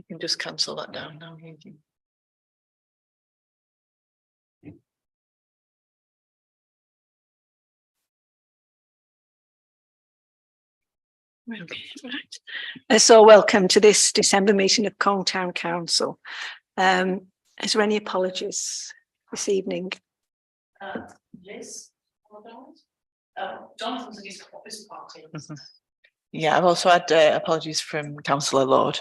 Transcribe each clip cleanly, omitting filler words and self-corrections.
You can just cancel that down now. Okay, right. So welcome to this December meeting of Colne Town Council. Is there any apologies this evening? Liz, Jonathan's in his office party. Yeah, I've also had apologies from Councillor Lord.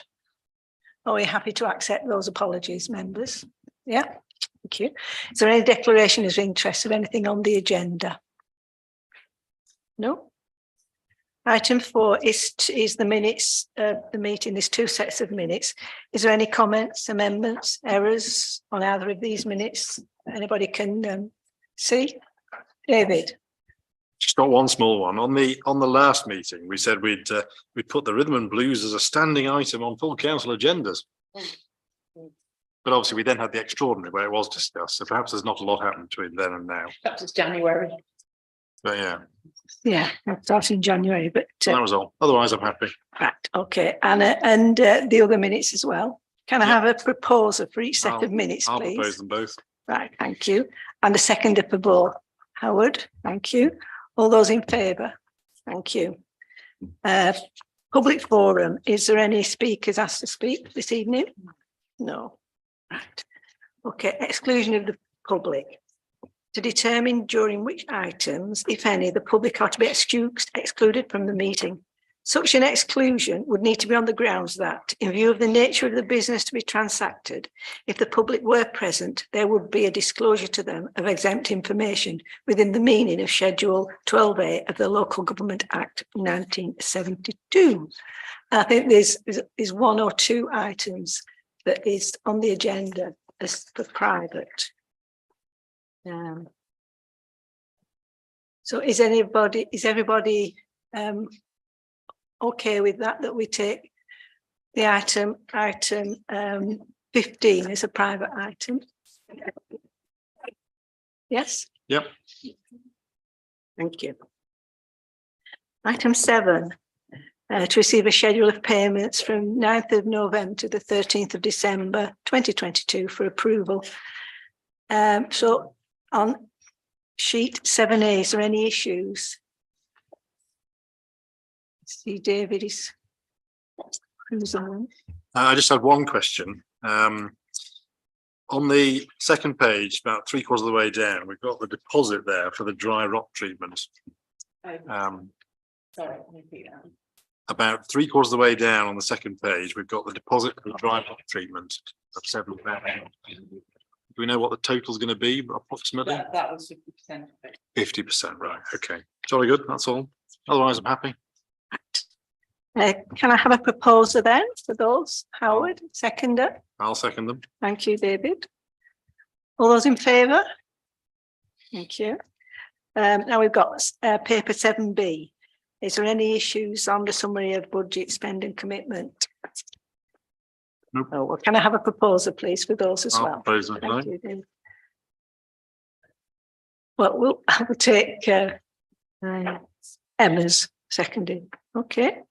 Are we happy to accept those apologies, members? Yeah, thank you. Is there any declaration of interest of anything on the agenda? No. Item 4 is the minutes of the meeting. There's 2 sets of minutes. Is there any comments, amendments, errors on either of these minutes? Anybody can see? David? Just got one small one. On the last meeting, we said we'd put the rhythm and blues as a standing item on full council agendas. But obviously we then had the extraordinary where it was discussed. So perhaps there's not a lot happened between then and now. Perhaps it's January. But yeah. Yeah, that starts in January, but So that was all. Otherwise, I'm happy. right, okay. And the other minutes as well. Can I have a proposer for each set of minutes, I'll please? propose them both. Right, thank you. And a seconder for both. Howard, thank you. All those in favour? Thank you. Public forum. Is there any speakers asked to speak this evening? No. Right. Okay, exclusion of the public. To determine during which items, if any, the public are to be excluded from the meeting. Such an exclusion would need to be on the grounds that, in view of the nature of the business to be transacted, if the public were present, there would be a disclosure to them of exempt information within the meaning of Schedule 12A of the Local Government Act 1972. I think there's 1 or 2 items that is on the agenda as for private. So is everybody okay with that we take the item 15 as a private item? Yes? Yep. Thank you. Item 7, to receive a schedule of payments from 9th of November to the 13th of December 2022 for approval. So on sheet 7A, is there any issues? See, David is. I just had one question. On the second page, about 3/4 of the way down, we've got the deposit there for the dry rock treatment. Sorry, repeat that. About 3/4 of the way down on the second page, we've got the deposit for the dry rock treatment of several pounds. Do we know what the total is going to be approximately? That was 50% of it. 50%, right? Okay, jolly good. That's all. Otherwise, I'm happy. Can I have a proposer then for those? Howard, seconder. I'll second them. Thank you, David. All those in favour? Thank you. Now we've got paper 7B. Is there any issues on the summary of budget spend and commitment? Nope. Oh, well, can I have a proposer, please, for those as I'll well? propose them. Thank you, David. Well, I will take Emma's seconded. Okay.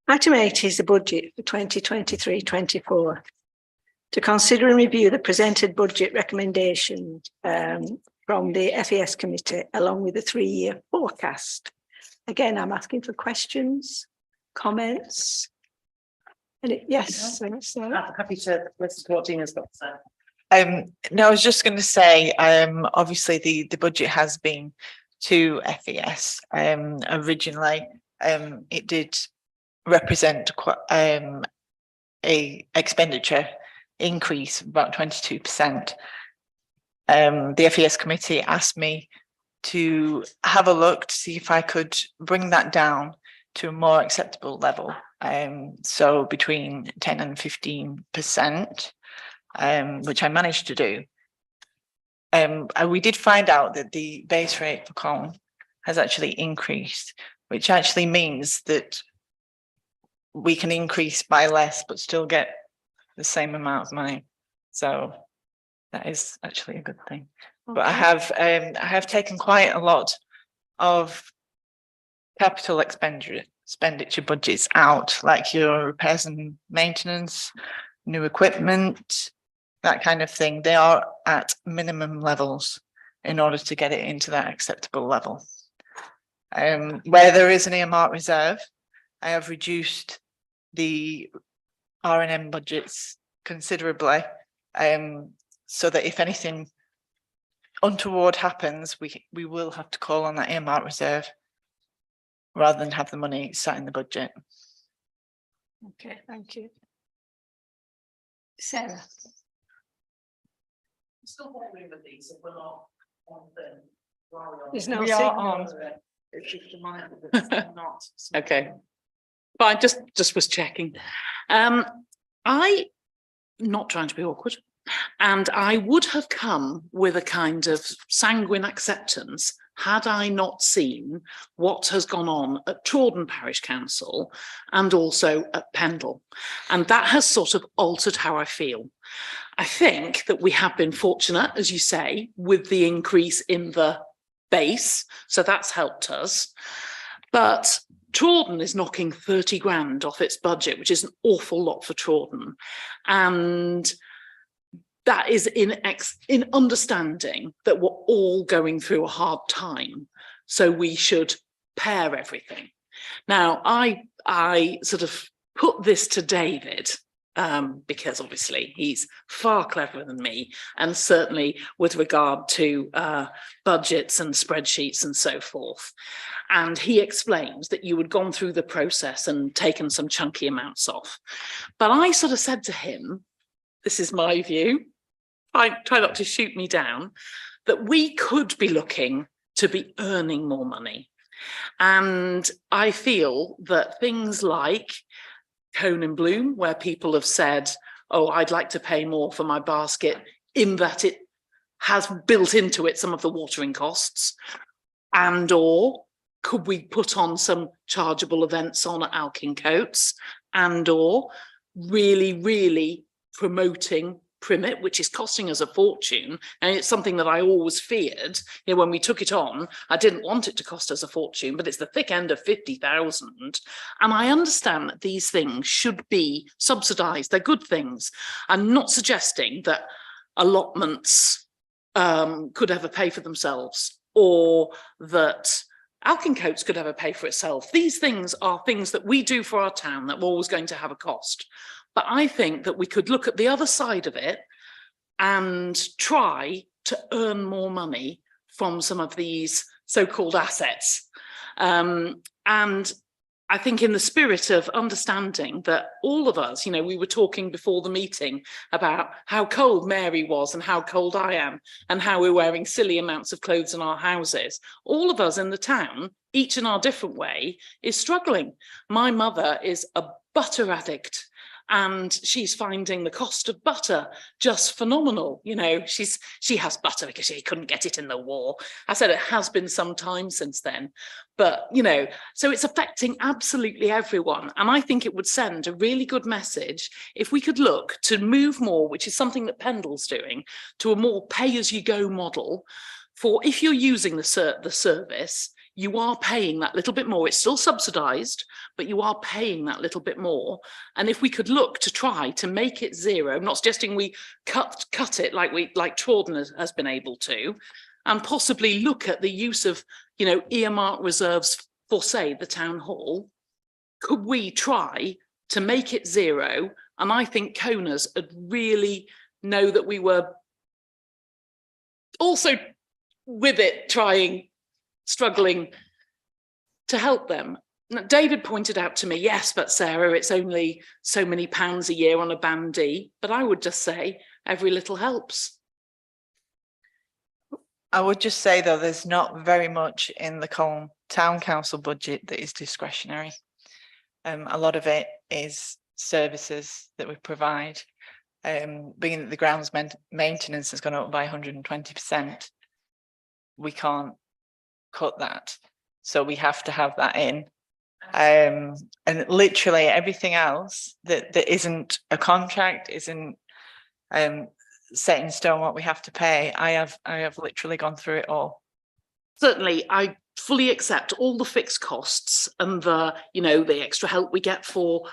Item 8 is the budget for 2023-24. To consider and review the presented budget recommendation from the FES committee along with the 3-year forecast. Again, I'm asking for questions, comments. And yes, I'm happy to listen to what Dina's got to say. No, I was just going to say, obviously the budget has been to FES. Originally, it did represent quite a expenditure increase of about 22%. The FES committee asked me to have a look to see if I could bring that down to a more acceptable level. So between 10 and 15%, which I managed to do. We did find out that the base rate for Colne has actually increased, which actually means that we can increase by less but still get the same amount of money. So that is actually a good thing. Okay. But I have taken quite a lot of capital expenditure budgets out, like your repairs and maintenance, new equipment, that kind of thing. They are at minimum levels in order to get it into that acceptable level. Where there is an earmark reserve, I have reduced the R&M budgets considerably, so that if anything untoward happens, we will have to call on that earmark reserve rather than have the money sat in the budget. Okay, thank you. Sarah? Still wondering with these if we're not on the. There's no We are signal. on. It's just a reminder that it's not. Okay. But I just was checking. I, not trying to be awkward, and I would have come with a kind of sanguine acceptance had I not seen what has gone on at Trawden Parish Council and also at Pendle. And that has sort of altered how I feel. I think that we have been fortunate, as you say, with the increase in the base. So that's helped us. But Trawden is knocking 30 grand off its budget, which is an awful lot for Trawden. And that is in understanding that we're all going through a hard time. So we should pair everything. Now, I sort of put this to David, because obviously he's far cleverer than me, and certainly with regard to budgets and spreadsheets and so forth. And he explained that you had gone through the process and taken some chunky amounts off. But I sort of said to him, this is my view, I try not to shoot me down, that we could be looking to be earning more money. And I feel that things like Cone and Bloom, where people have said, oh, I'd like to pay more for my basket, in that it has built into it some of the watering costs, and or could we put on some chargeable events on at Alkincoats, and or really promoting Primit, which is costing us a fortune. And it's something that I always feared. You know, when we took it on, I didn't want it to cost us a fortune, but it's the thick end of 50,000. And I understand that these things should be subsidised. They're good things. I'm not suggesting that allotments could ever pay for themselves, or that Alkincoats could ever pay for itself. These things are things that we do for our town that we're always going to have a cost. But I think that we could look at the other side of it and try to earn more money from some of these so-called assets. And I think in the spirit of understanding that all of us, you know, we were talking before the meeting about how cold Mary was and how cold I am, and how we're wearing silly amounts of clothes in our houses. All of us in the town, each in our different way, is struggling. My mother is a butter addict, and she's finding the cost of butter just phenomenal. You know, she has butter because she couldn't get it in the war. I said it has been some time since then, but you know, so it's affecting absolutely everyone. And I think it would send a really good message if we could look to move more, which is something that Pendle's doing, to a more pay-as-you-go model. For if you're using the service, you are paying that little bit more. It's still subsidised, but you are paying that little bit more. And if we could look to try to make it zero, I'm not suggesting we cut it like Trawden has been able to, and possibly look at the use of, you know, earmark reserves for, say, the town hall. Could we try to make it zero? And I think Coners would really know that we were also with it, struggling to help them. Now, David pointed out to me, yes, but Sarah, it's only so many pounds a year on a Band D. But I would just say every little helps. I would just say, though, there's not very much in the Colne Town Council budget that is discretionary. A lot of it is services that we provide. Being that the grounds maintenance has gone up by 120%, we can't cut that. So we have to have that in. And literally everything else that isn't a contract, isn't set in stone what we have to pay. I have literally gone through it all. Certainly, I fully accept all the fixed costs and the, you know, the extra help we get for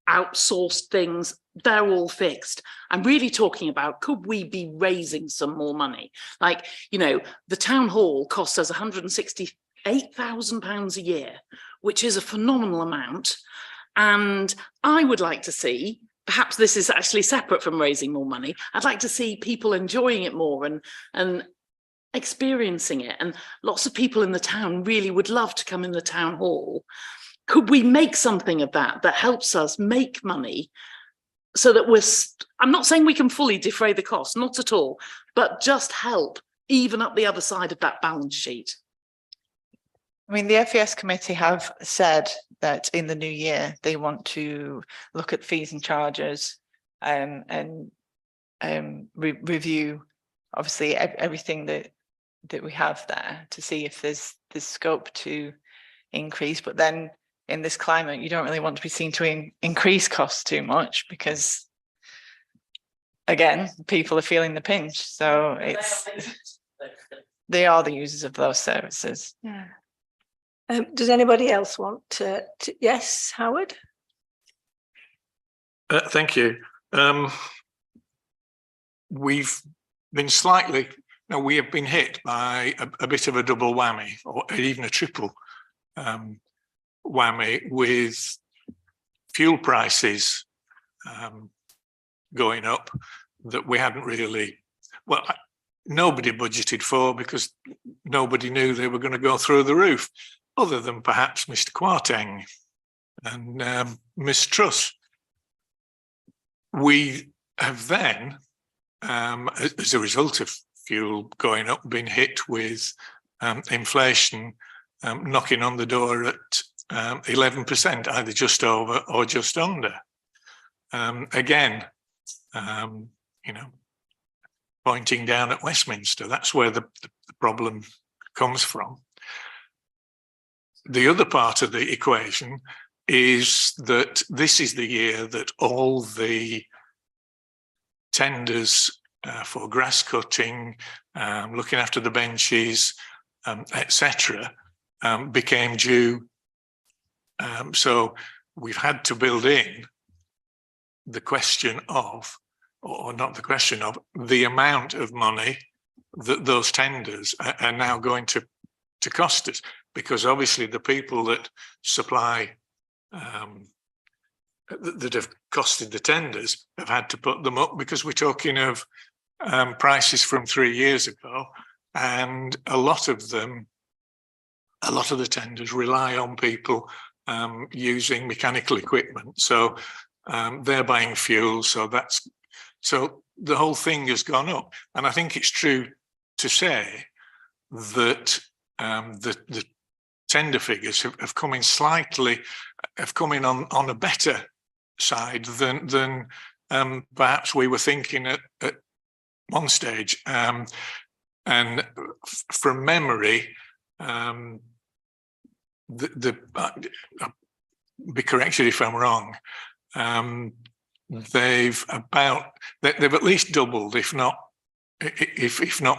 outsourced things, they're all fixed. I'm really talking about, could we be raising some more money? Like, you know, the town hall costs us £168,000 a year, which is a phenomenal amount. And I would like to see, perhaps this is actually separate from raising more money, I'd like to see people enjoying it more and experiencing it. And lots of people in the town really would love to come in the town hall. Could we make something of that helps us make money so that I'm not saying we can fully defray the cost, not at all, but just help even up the other side of that balance sheet. I mean, the FES committee have said that in the new year, they want to look at fees and charges and review, obviously, everything that we have there to see if there's scope to increase. But then in this climate, you don't really want to be seen to increase costs too much because, again, people are feeling the pinch. So they are the users of those services. Yeah. Does anybody else want to? Yes, Howard? Thank you. We've been we have been hit by a bit of a double whammy, or even a triple whammy, with fuel prices going up that we hadn't really, well, nobody budgeted for, because nobody knew they were going to go through the roof, other than perhaps Mr. Kwarteng and Miss Truss. We have then, as a result of fuel going up, been hit with inflation knocking on the door at 11%, either just over or just under. Again, you know, pointing down at Westminster, that's where the problem comes from. The other part of the equation is that this is the year that all the tenders for grass cutting, looking after the benches, etc., became due. So we've had to build in the question of, or not the question of, the amount of money that those tenders are now going to cost us, because obviously the people that supply that have costed the tenders have had to put them up, because we're talking of prices from 3 years ago, and a lot of the tenders rely on people using mechanical equipment, so they're buying fuel, so the whole thing has gone up. And I think it's true to say that the tender figures have come in on a better side than perhaps we were thinking at one stage. And from memory, be corrected if I'm wrong, they've at least doubled, if not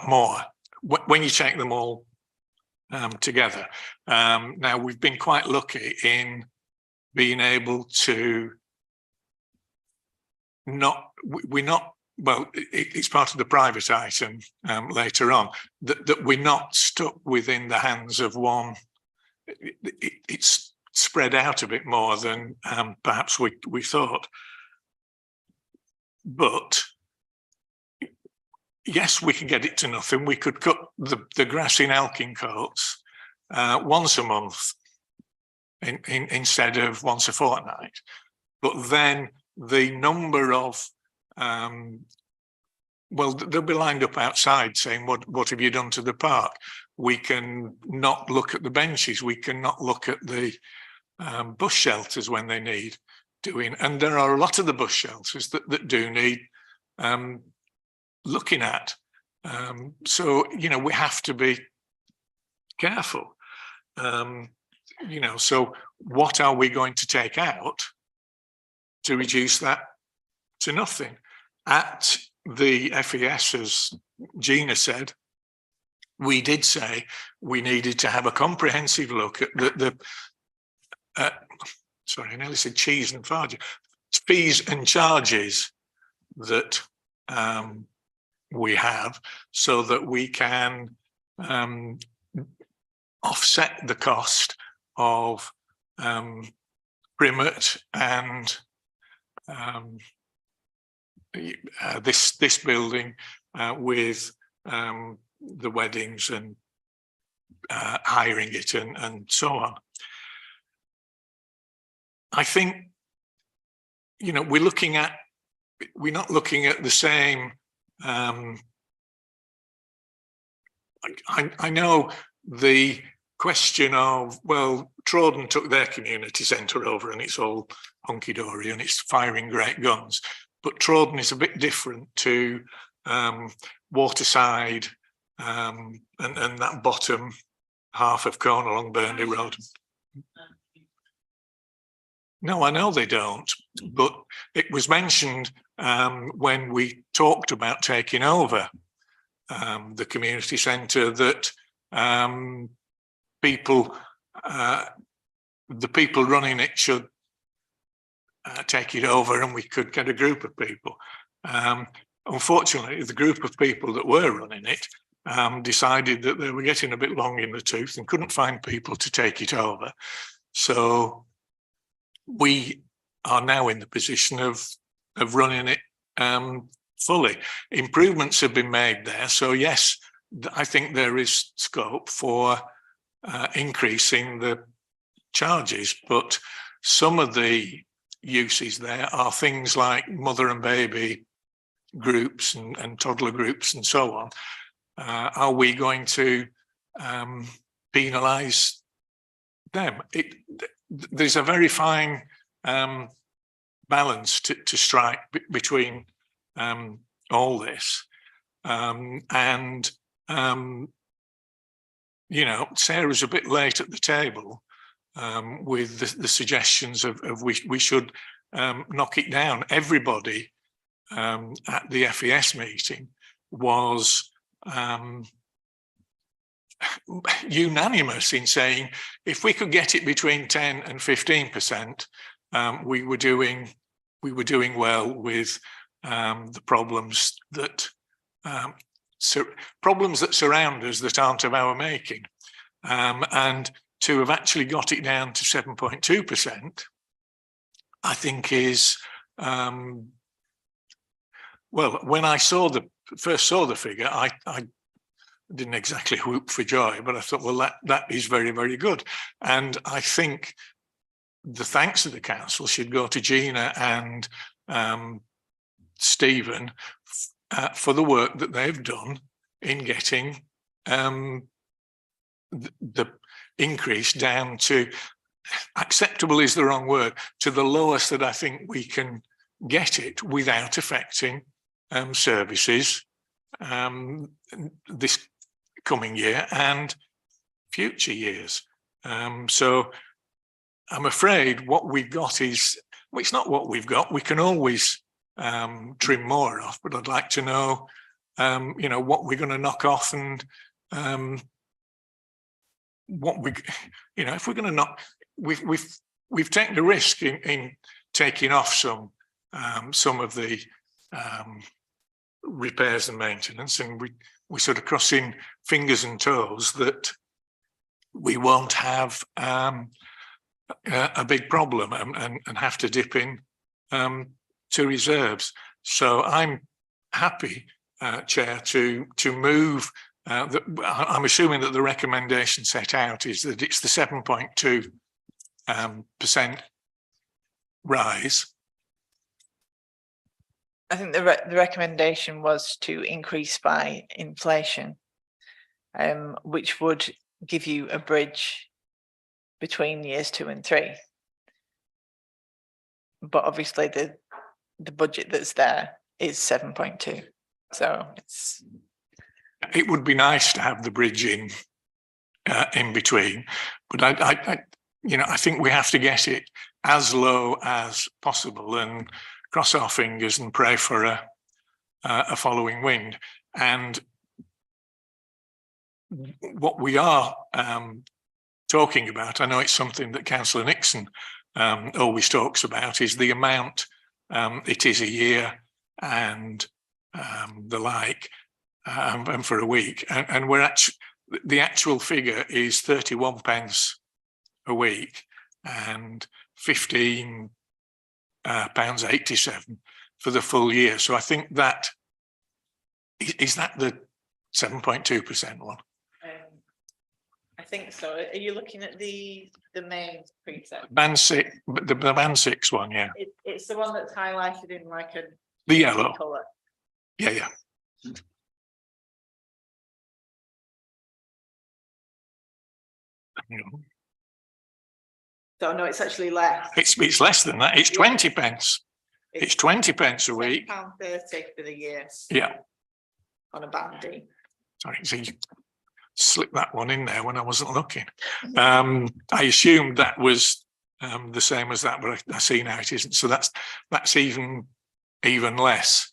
more, when you take them all together. Now, we've been quite lucky in being able to it's part of the private item later on, that we're not stuck within the hands of one. It's spread out a bit more than perhaps we thought. But yes, we can get it to nothing. We could cut the grass in Elkin Coats once a month instead of once a fortnight. But then the number of they'll be lined up outside saying, what have you done to the park? We can not look at the benches. We can not look at the bus shelters when they need doing. And there are a lot of the bus shelters that do need looking at. So, you know, we have to be careful. You know, so what are we going to take out to reduce that to nothing? At the FES, as Gina said, we did say we needed to have a comprehensive look at sorry, I nearly said cheese and farge, fees and charges that we have, so that we can offset the cost of Primmett and this building with the weddings and hiring it and so on. I think, you know, we're not looking at the same. I know the question of, well, Trawden took their community centre over and it's all hunky-dory and it's firing great guns, but Trawden is a bit different to Waterside and that bottom half of Cornwall along Burnley Road. No, I know they don't, but it was mentioned when we talked about taking over the community centre that the people running it should take it over and we could get a group of people. Unfortunately, the group of people that were running it decided that they were getting a bit long in the tooth and couldn't find people to take it over. So we are now in the position of running it fully. Improvements have been made there. So yes, I think there is scope for increasing the charges, but some of the uses there are things like mother and baby groups and toddler groups and so on. Are we going to penalise them? There's a very fine balance to strike between all this. You know, Sarah's a bit late at the table with the suggestions of we should knock it down. Everybody at the FES meeting was unanimous in saying if we could get it between 10 and 15%, we were doing well with the problems that surround us that aren't of our making, and to have actually got it down to 7.2%, I think is well. When I first saw the figure, I didn't exactly whoop for joy, but I thought, well, that is very, very good. And I think the thanks of the council should go to Gina and Stephen for the work that they've done in getting the increase down to, acceptable is the wrong word, to the lowest that I think we can get it without affecting services this coming year and future years. So I'm afraid what we've got is, well, it's not what we've got. We can always trim more off, but I'd like to know, you know, what we're going to knock off and what we, you know, if we're going to knock, we've taken a risk in taking off some of the repairs and maintenance, and we're sort of crossing fingers and toes that we won't have a big problem and have to dip in to reserves. So I'm happy, Chair, to move. I'm assuming that the recommendation set out is that it's the 7.2% rise. I think the recommendation was to increase by inflation, which would give you a bridge between years 2 and 3. But obviously the budget that's there is 7.2. So it would be nice to have the bridge in between, but I you know, I think we have to get it as low as possible and cross our fingers and pray for a following wind. And what we are talking about, I know it's something that Councillor Nixon always talks about, is the amount it is a year and the like, and for a week. And we're actually, the actual figure is 31 pence a week and £15 £87 for the full year. So I think that is that the 7.2% one. I think so. Are you looking at the main precept? Band 6, the band 6 one, yeah. It's the one that's highlighted in like a The yellow. colour. Yeah, yeah. Hang on. So no, it's actually less. It's less than that. It's 20 pence. It's 20 pence a week. £7.30 for the year Yeah. on a bandy. Sorry, so you slipped that one in there when I wasn't looking. I assumed that was the same as that, but I see now it isn't. So that's even less.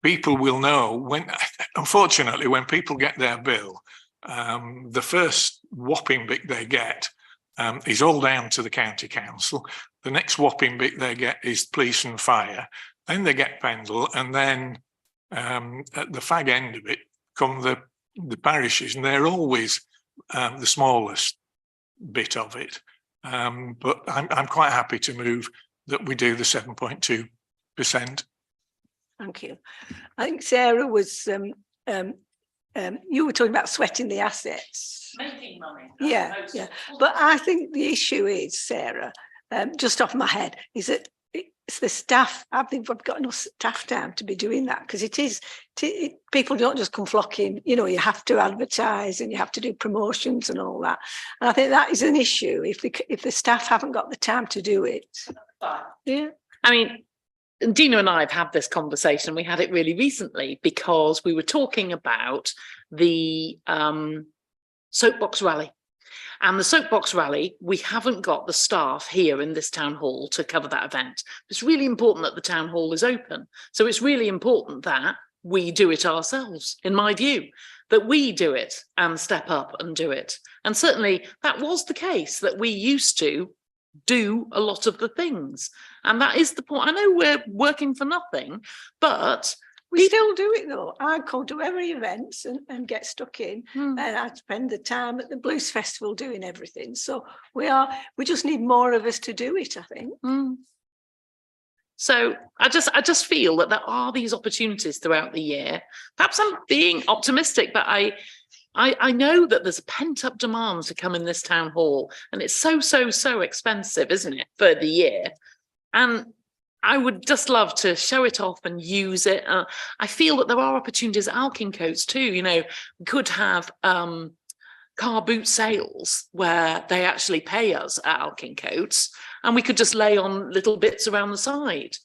People will know when, unfortunately, when people get their bill, the first whopping bit they get is all down to the county council. The next whopping bit they get is police and fire. Then they get Pendle, and then at the fag end of it come the parishes, and they're always the smallest bit of it. But I'm quite happy to move that we do the 7.2%. Thank you. I think Sarah was, you were talking about sweating the assets. Making money. Yeah, yeah. But I think the issue is, Sarah, just off my head, is that it's the staff. I think we've got enough staff down to be doing that, because people don't just come flocking. You know, you have to advertise and you have to do promotions and all that. And I think that is an issue if the staff haven't got the time to do it. Yeah. I mean, Dina and I have had this conversation. We had it really recently because we were talking about the soapbox rally. And the soapbox rally, we haven't got the staff here in this town hall to cover that event. It's really important that the town hall is open. So it's really important that we do it ourselves, in my view, that we do it and step up and do it. And certainly that was the case, that we used to do a lot of the things. And that is the point. I know we're working for nothing, but we still do it though. I come to every event and get stuck in, Hmm. and I spend the time at the Blues Festival doing everything. So we just need more of us to do it, I think. So I just feel that there are these opportunities throughout the year. Perhaps I'm being optimistic, but I know that there's a pent-up demand to come in this town hall, and it's so expensive, isn't it, for the year? And I would just love to show it off and use it. I feel that there are opportunities at Alkincoats too. You know, we could have car boot sales where they actually pay us at Alkincoats, and we could just lay on little bits around the side.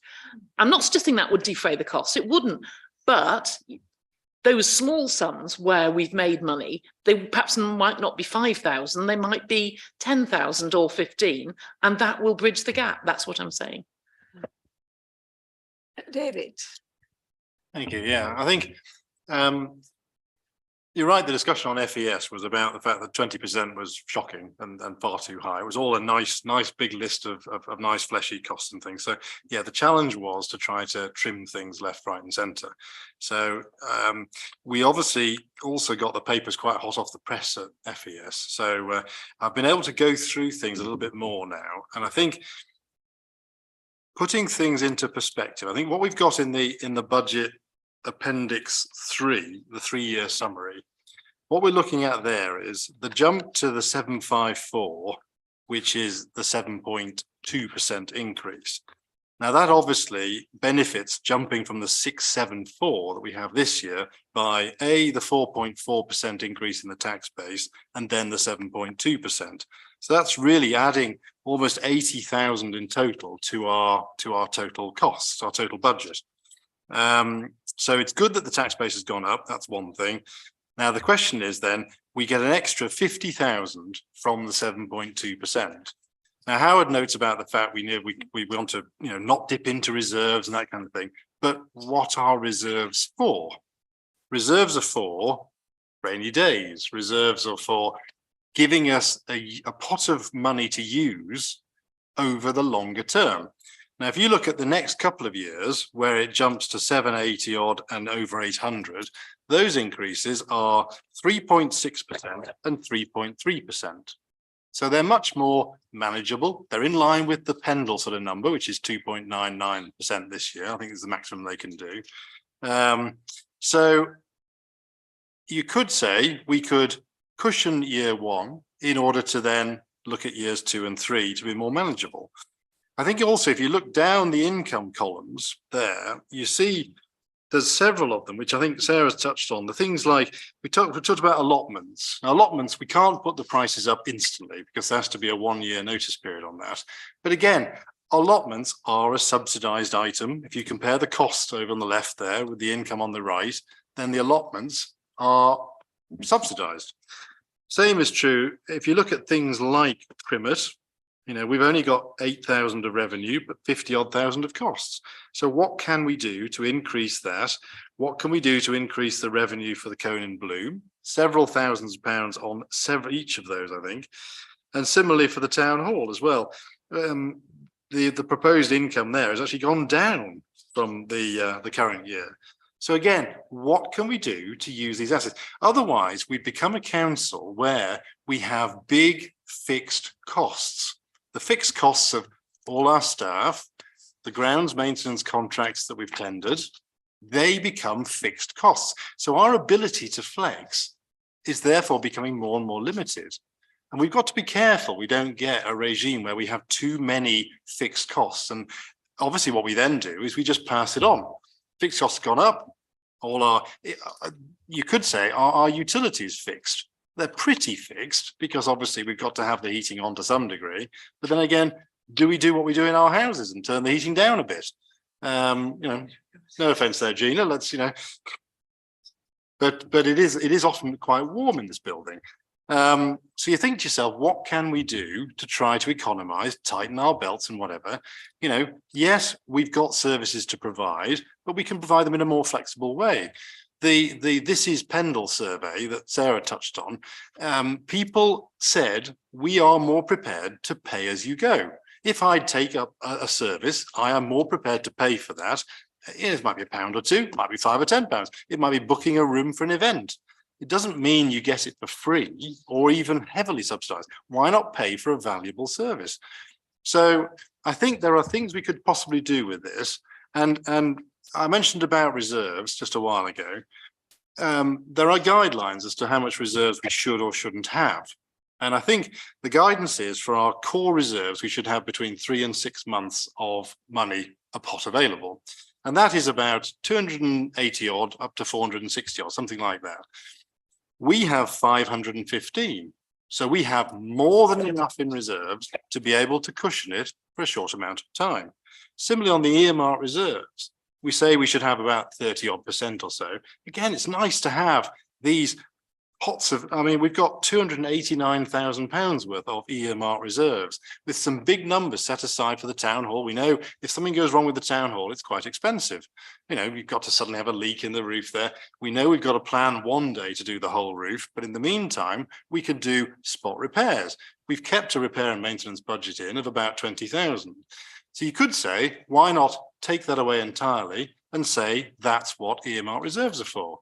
I'm not suggesting that would defray the cost. It wouldn't, but those small sums where we've made money, they perhaps might not be 5,000, they might be 10,000 or 15, and that will bridge the gap. That's what I'm saying. David. Thank you. Yeah, I think you're right. The discussion on FES was about the fact that 20% was shocking and far too high. It was all a nice big list of nice fleshy costs and things. So yeah, the challenge was to try to trim things left, right and centre. So we obviously also got the papers quite hot off the press at FES. So I've been able to go through things a little bit more now. And I think putting things into perspective, I think what we've got in the budget appendix 3, the 3-year summary, what we're looking at there is the jump to the 754, which is the 7.2% increase. Now that obviously benefits jumping from the 674 that we have this year by the 4.4% increase in the tax base and then the 7.2%. So that's really adding almost 80,000 in total to our total costs, our total budget. So it's good that the tax base has gone up. That's one thing. Now the question is then we get an extra 50,000 from the 7.2%. Now Howard notes about the fact we want to not dip into reserves and that kind of thing. But what are reserves for? Reserves are for rainy days. Reserves are for giving us a pot of money to use over the longer term. Now, if you look at the next couple of years where it jumps to 780 odd and over 800, those increases are 3.6% and 3.3%. So they're much more manageable. They're in line with the Pendle sort of number, which is 2.99% this year. I think is the maximum they can do. So you could say we could cushion year one in order to then look at years 2 and 3 to be more manageable. I think also if you look down the income columns there, you see there's several of them, which I think Sarah's touched on. The things like we talked about allotments. Now, allotments, we can't put the prices up instantly because there has to be a 1-year notice period on that. But again, allotments are a subsidized item. If you compare the cost over on the left there with the income on the right, then the allotments are subsidized. Same is true if you look at things like Primmett. You know, we've only got 8,000 of revenue, but 50 odd thousand of costs. So what can we do to increase that? What can we do to increase the revenue for the Cone and Bloom? Several thousands of pounds on each of those, I think. And similarly for the town hall as well. The proposed income there has actually gone down from the current year. So again, what can we do to use these assets? Otherwise, we become a council where we have big fixed costs. The fixed costs of all our staff, the grounds maintenance contracts that we've tendered, they become fixed costs. So our ability to flex is therefore becoming more and more limited. And we've got to be careful we don't get a regime where we have too many fixed costs. And obviously what we then do is we just pass it on. Fixed costs gone up, you could say, are our utilities fixed? They're pretty fixed because obviously we've got to have the heating on to some degree. But then again, do we do what we do in our houses and turn the heating down a bit? You know, no offense there, Gina, let's, you know, but it is often quite warm in this building. So you think to yourself, what can we do to try to economize, tighten our belts and whatever? You know, yes, we've got services to provide, but we can provide them in a more flexible way. The This Is Pendle survey that Sarah touched on, people said we are more prepared to pay as you go. If I take up a service, I am more prepared to pay for that. It might be £1 or £2, it might be £5 or £10. It might be booking a room for an event. It doesn't mean you get it for free or even heavily subsidized. Why not pay for a valuable service? So I think there are things we could possibly do with this. And I mentioned about reserves just a while ago. There are guidelines as to how much reserves we should or shouldn't have. And I think the guidance is for our core reserves, we should have between 3 and 6 months of money, a pot available. And that is about 280 odd up to 460 odd, something like that. We have 515. So we have more than enough in reserves to be able to cushion it for a short amount of time. Similarly, on the earmark reserves, we say we should have about 30 odd % or so. Again, it's nice to have these pots of, I mean, we've got £289,000 worth of earmark reserves with some big numbers set aside for the town hall. We know if something goes wrong with the town hall, it's quite expensive. You know, you've got to suddenly have a leak in the roof there. We know we've got to plan one day to do the whole roof, but in the meantime, we could do spot repairs. We've kept a repair and maintenance budget in of about 20,000. So you could say, why not take that away entirely and say that's what earmark reserves are for?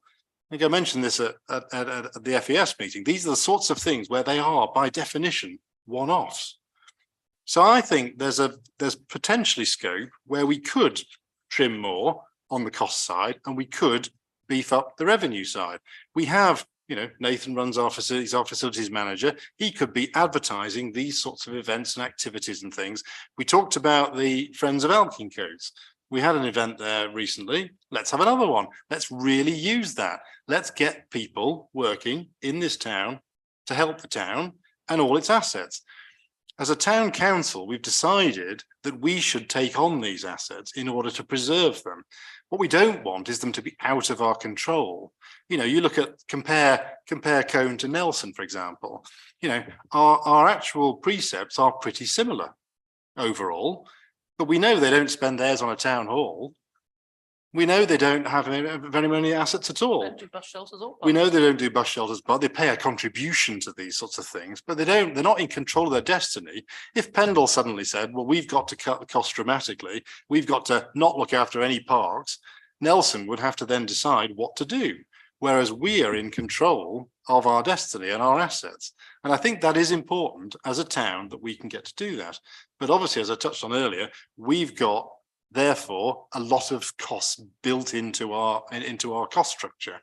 I think I mentioned this at the FES meeting. These are the sorts of things where they are, by definition, one-offs. So I think there's potentially scope where we could trim more on the cost side and we could beef up the revenue side. We have, you know, Nathan runs our facilities manager. He could be advertising these sorts of events and activities and things. We talked about the Friends of Elkingcotes. We had an event there recently. Let's have another one. Let's really use that. Let's get people working in this town to help the town and all its assets. As a town council, we've decided that we should take on these assets in order to preserve them. What we don't want is them to be out of our control. You know, you look at compare Cone to Nelson, for example. You know, our actual precepts are pretty similar overall. But we know they don't spend theirs on a town hall. We know they don't have very many assets at all. Don't do bus shelters or. We know they don't do bus shelters, but they pay a contribution to these sorts of things, but they're not in control of their destiny. If Pendle suddenly said, well, we've got to cut the cost dramatically, we've got to not look after any parks, Nelson would have to then decide what to do. Whereas we are in control of our destiny and our assets. And I think that is important as a town that we can get to do that. But obviously, as I touched on earlier, we've got therefore a lot of costs built into our cost structure.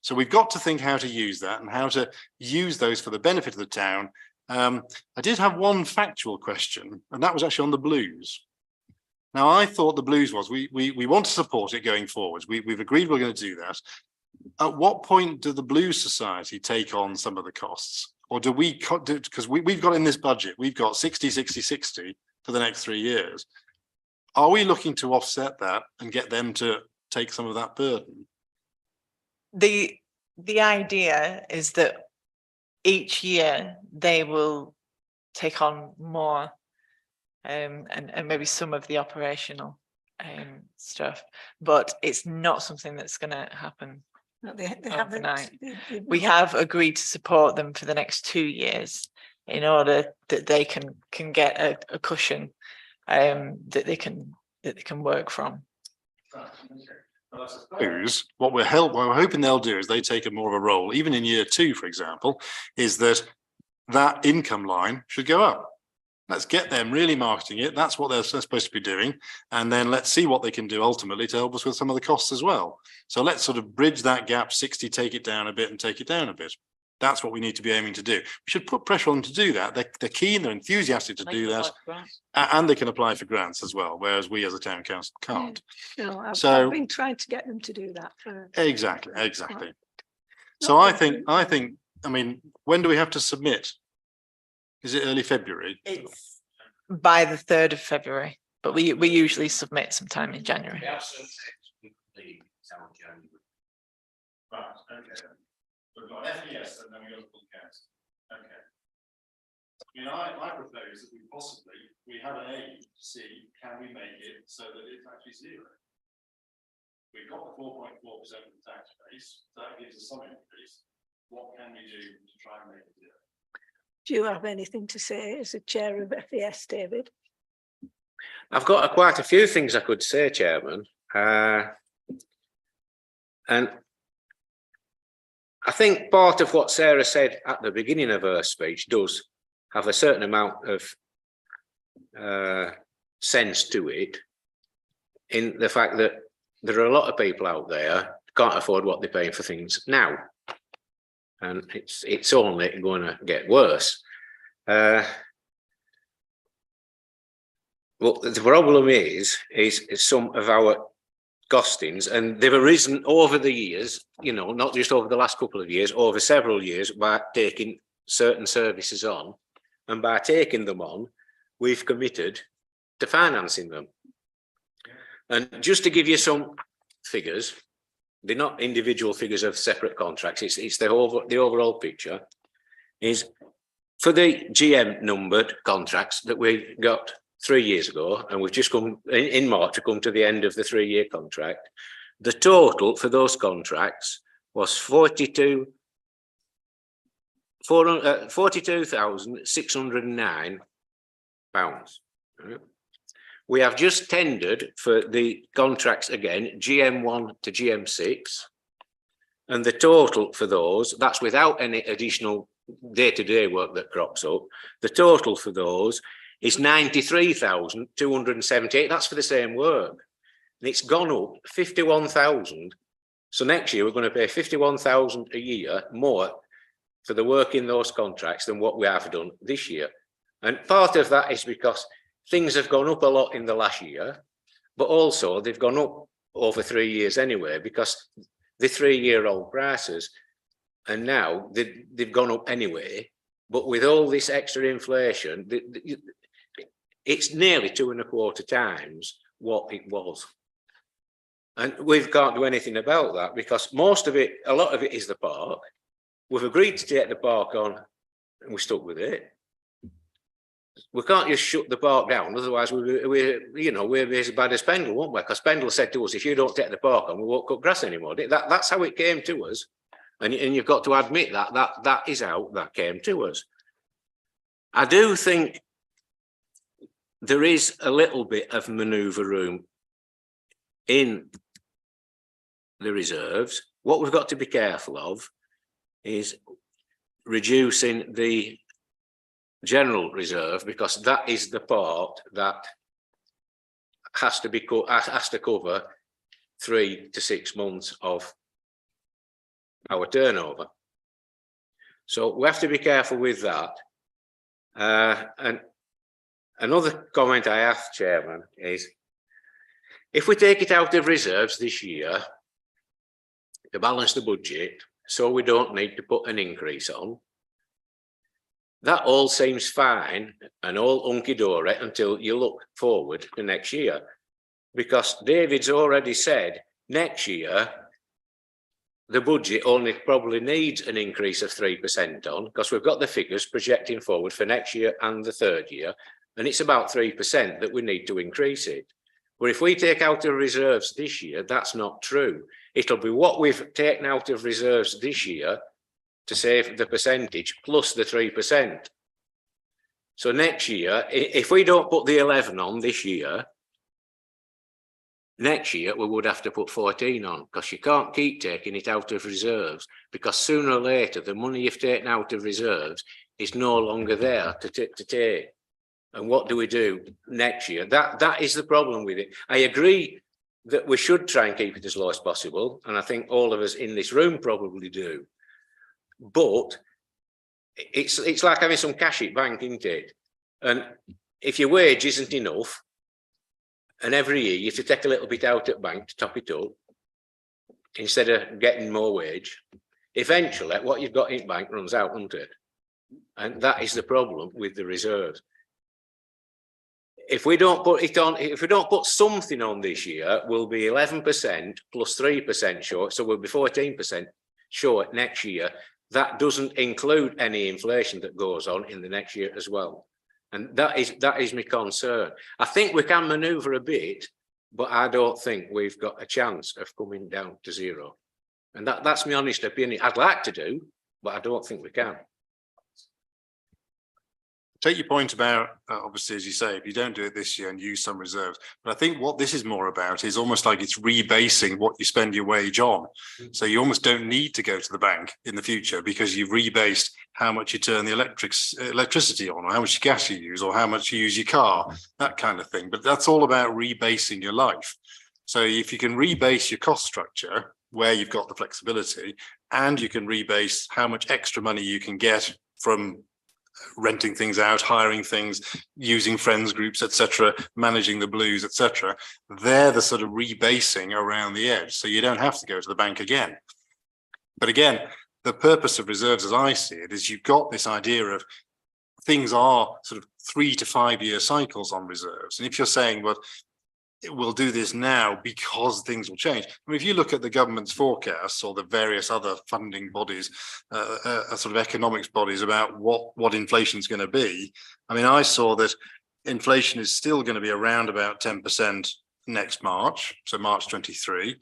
So we've got to think how to use that and how to use those for the benefit of the town. I did have one factual question, and that was actually on the Blues. Now, I thought the Blues was we want to support it going forwards. We've agreed we're going to do that. At what point do the Blues Society take on some of the costs? Or do we, because we've got in this budget, we've got 60, 60, 60 for the next 3 years. Are we looking to offset that and get them to take some of that burden? The idea is that each year they will take on more and maybe some of the operational stuff, but it's not something that's going to happen. No, they haven't. Overnight. We have agreed to support them for the next 2 years in order that they can get a cushion that they can work from. What we're hoping they'll do is they take a more of a role, even in year 2, for example, is that income line should go up. Let's get them really marketing it. That's what they're supposed to be doing. And then let's see what they can do ultimately to help us with some of the costs as well. So let's sort of bridge that gap, 60, take it down a bit and take it down a bit. That's what we need to be aiming to do. We should put pressure on them to do that. They're keen, they're enthusiastic to do that. And they can apply for grants as well, whereas we as a town council can't. No, I've been trying to get them to do that for. Exactly. So I mean, when do we have to submit? Is it early February? It's by the 3rd of February, but we usually submit sometime in January. Right, okay. We've got FES and then we got the full council. Okay. I mean, I propose that we have an aim to see, can we make it so that it's actually 0? We've got the 4.4% of the tax base, so that gives us some increase. What can we do to try and make it 0? Do you have anything to say as a chair of FES, David? I've got quite a few things I could say, Chairman. And I think part of what Sarah said at the beginning of her speech does have a certain amount of sense to it, in the fact that there are a lot of people out there who can't afford what they're paying for things now. And it's only going to get worse. Well, the problem is some of our costings, and they've arisen over the years, you know, not just over the last couple of years, over several years, by taking certain services on. And by taking them on, we've committed to financing them. And just to give you some figures, they're not individual figures of separate contracts, it's the overall picture, is for the GM numbered contracts that we got 3 years ago, and we've just come in March to come to the end of the 3-year contract. The total for those contracts was £42,609. We have just tendered for the contracts again, GM1 to GM6, and the total for those, that's without any additional day-to-day work that crops up, the total for those is 93,278. That's for the same work. And it's gone up 51,000. So next year we're going to pay 51,000 a year more for the work in those contracts than what we have done this year. And part of that is because things have gone up a lot in the last year, but also they've gone up over 3 years anyway, because the 3-year-old prices, and now they've gone up anyway. But with all this extra inflation, it's nearly 2.25 times what it was. And we can't do anything about that, because most of it, a lot of it is the park. We've agreed to take the park on and we're stuck with it. We can't just shut the park down, otherwise we're as bad as Pendle, won't we? Because Pendle said to us, if you don't take the park on, we won't cut grass anymore. That's how it came to us. And you've got to admit that is how that came to us. I do think there is a little bit of manoeuvre room in the reserves. What we've got to be careful of is reducing the general reserve, because that is the part that has to cover 3 to 6 months of our turnover. So we have to be careful with that. And another comment I have, Chairman, is if we take it out of reserves this year to balance the budget, so we don't need to put an increase on, that all seems fine and all hunky-dory until you look forward to next year. Because David's already said next year, the budget only probably needs an increase of 3% on, because we've got the figures projecting forward for next year and the third year, and it's about 3% that we need to increase it. But if we take out of reserves this year, that's not true. It'll be what we've taken out of reserves this year to save the percentage plus the 3%. So next year, if we don't put the 11 on this year, next year we would have to put 14 on, because you can't keep taking it out of reserves, because sooner or later the money you've taken out of reserves is no longer there to take. And what do we do next year? That is the problem with it. I agree that we should try and keep it as low as possible, and I think all of us in this room probably do. But it's like having some cash at bank, isn't it? And if your wage isn't enough, and every year you have to take a little bit out at bank to top it up, instead of getting more wage, eventually what you've got in bank runs out, doesn't it? And that is the problem with the reserves. If we don't put it on, if we don't put something on this year, we'll be 11% plus 3% short, so we'll be 14% short next year. That doesn't include any inflation that goes on in the next year as well. And that is my concern. I think we can manoeuvre a bit, but I don't think we've got a chance of coming down to zero. And that's my honest opinion. I'd like to do, but I don't think we can. Take your point about, obviously, as you say, if you don't do it this year and use some reserves, but I think what this is more about is almost like it's rebasing what you spend your wage on. So you almost don't need to go to the bank in the future, because you've rebased how much you turn the electricity on, or how much gas you use, or how much you use your car, that kind of thing. But that's all about rebasing your life. So if you can rebase your cost structure where you've got the flexibility, and you can rebase how much extra money you can get from renting things out, hiring things, using friends groups, etc., managing the blues, etc., they're the sort of rebasing around the edge, so you don't have to go to the bank again. But again, the purpose of reserves, as I see it, is you've got this idea of things are sort of 3 to 5 year cycles on reserves. And if you're saying, well, we'll do this now because things will change. I mean, if you look at the government's forecasts or the various other funding bodies, sort of economics bodies about what inflation is going to be, I mean, I saw that inflation is still going to be around about 10% next March, so March 23. If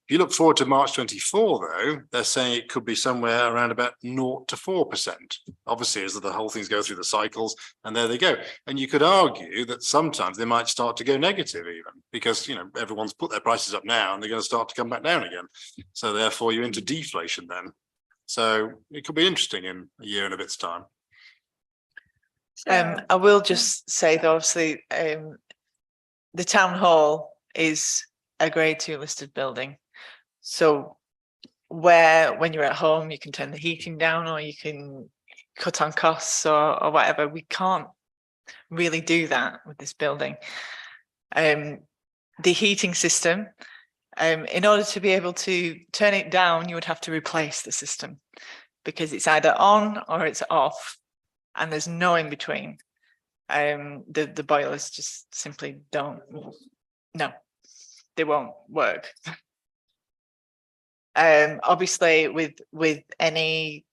you look forward to March 24, though, they're saying it could be somewhere around about 0 to 4%. Obviously, as the whole things go through the cycles, and there they go. And you could argue that sometimes they might start to go negative even, because, you know, everyone's put their prices up now and they're going to start to come back down again. So therefore you're into deflation then. So it could be interesting in a year and a bit's time. I will just say that obviously the town hall is a grade 2 listed building. So when you're at home, you can turn the heating down, or you can cut on costs or whatever. We can't really do that with this building. The heating system, in order to be able to turn it down, you would have to replace the system, because it's either on or it's off, and there's no in between. The boilers just simply don't, no, they won't work. Obviously with any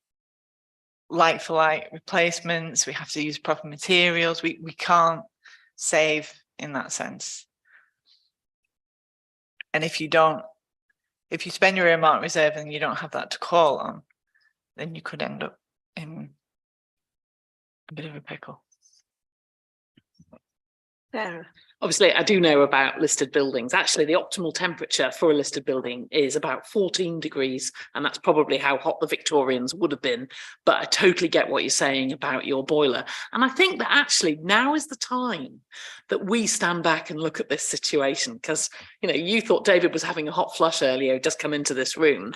like for like replacements, we have to use proper materials, we can't save in that sense. And if you spend your earmark reserve and you don't have that to call on, then you could end up in a bit of a pickle. Sarah? Obviously, I do know about listed buildings. Actually, the optimal temperature for a listed building is about 14 degrees, and that's probably how hot the Victorians would have been. But I totally get what you're saying about your boiler. And I think that actually now is the time that we stand back and look at this situation, because, you know, you thought David was having a hot flush earlier, just come into this room.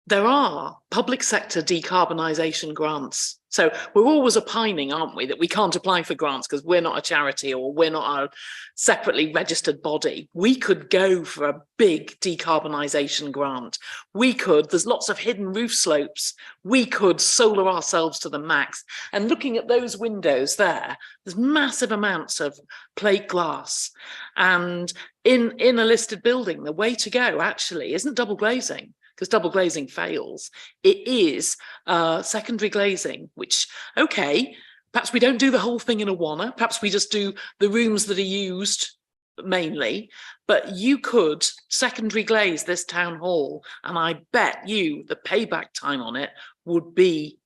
There are public sector decarbonisation grants. So we're always opining, aren't we, that we can't apply for grants because we're not a charity or we're not a separately registered body. We could go for a big decarbonisation grant. We could, there's lots of hidden roof slopes. We could solar ourselves to the max. And looking at those windows there, there's massive amounts of plate glass. And in a listed building, the way to go actually isn't double glazing, because double glazing fails. It is secondary glazing, which, okay, perhaps we don't do the whole thing in a wanna, perhaps we just do the rooms that are used mainly, but you could secondary glaze this town hall, and I bet you the payback time on it would be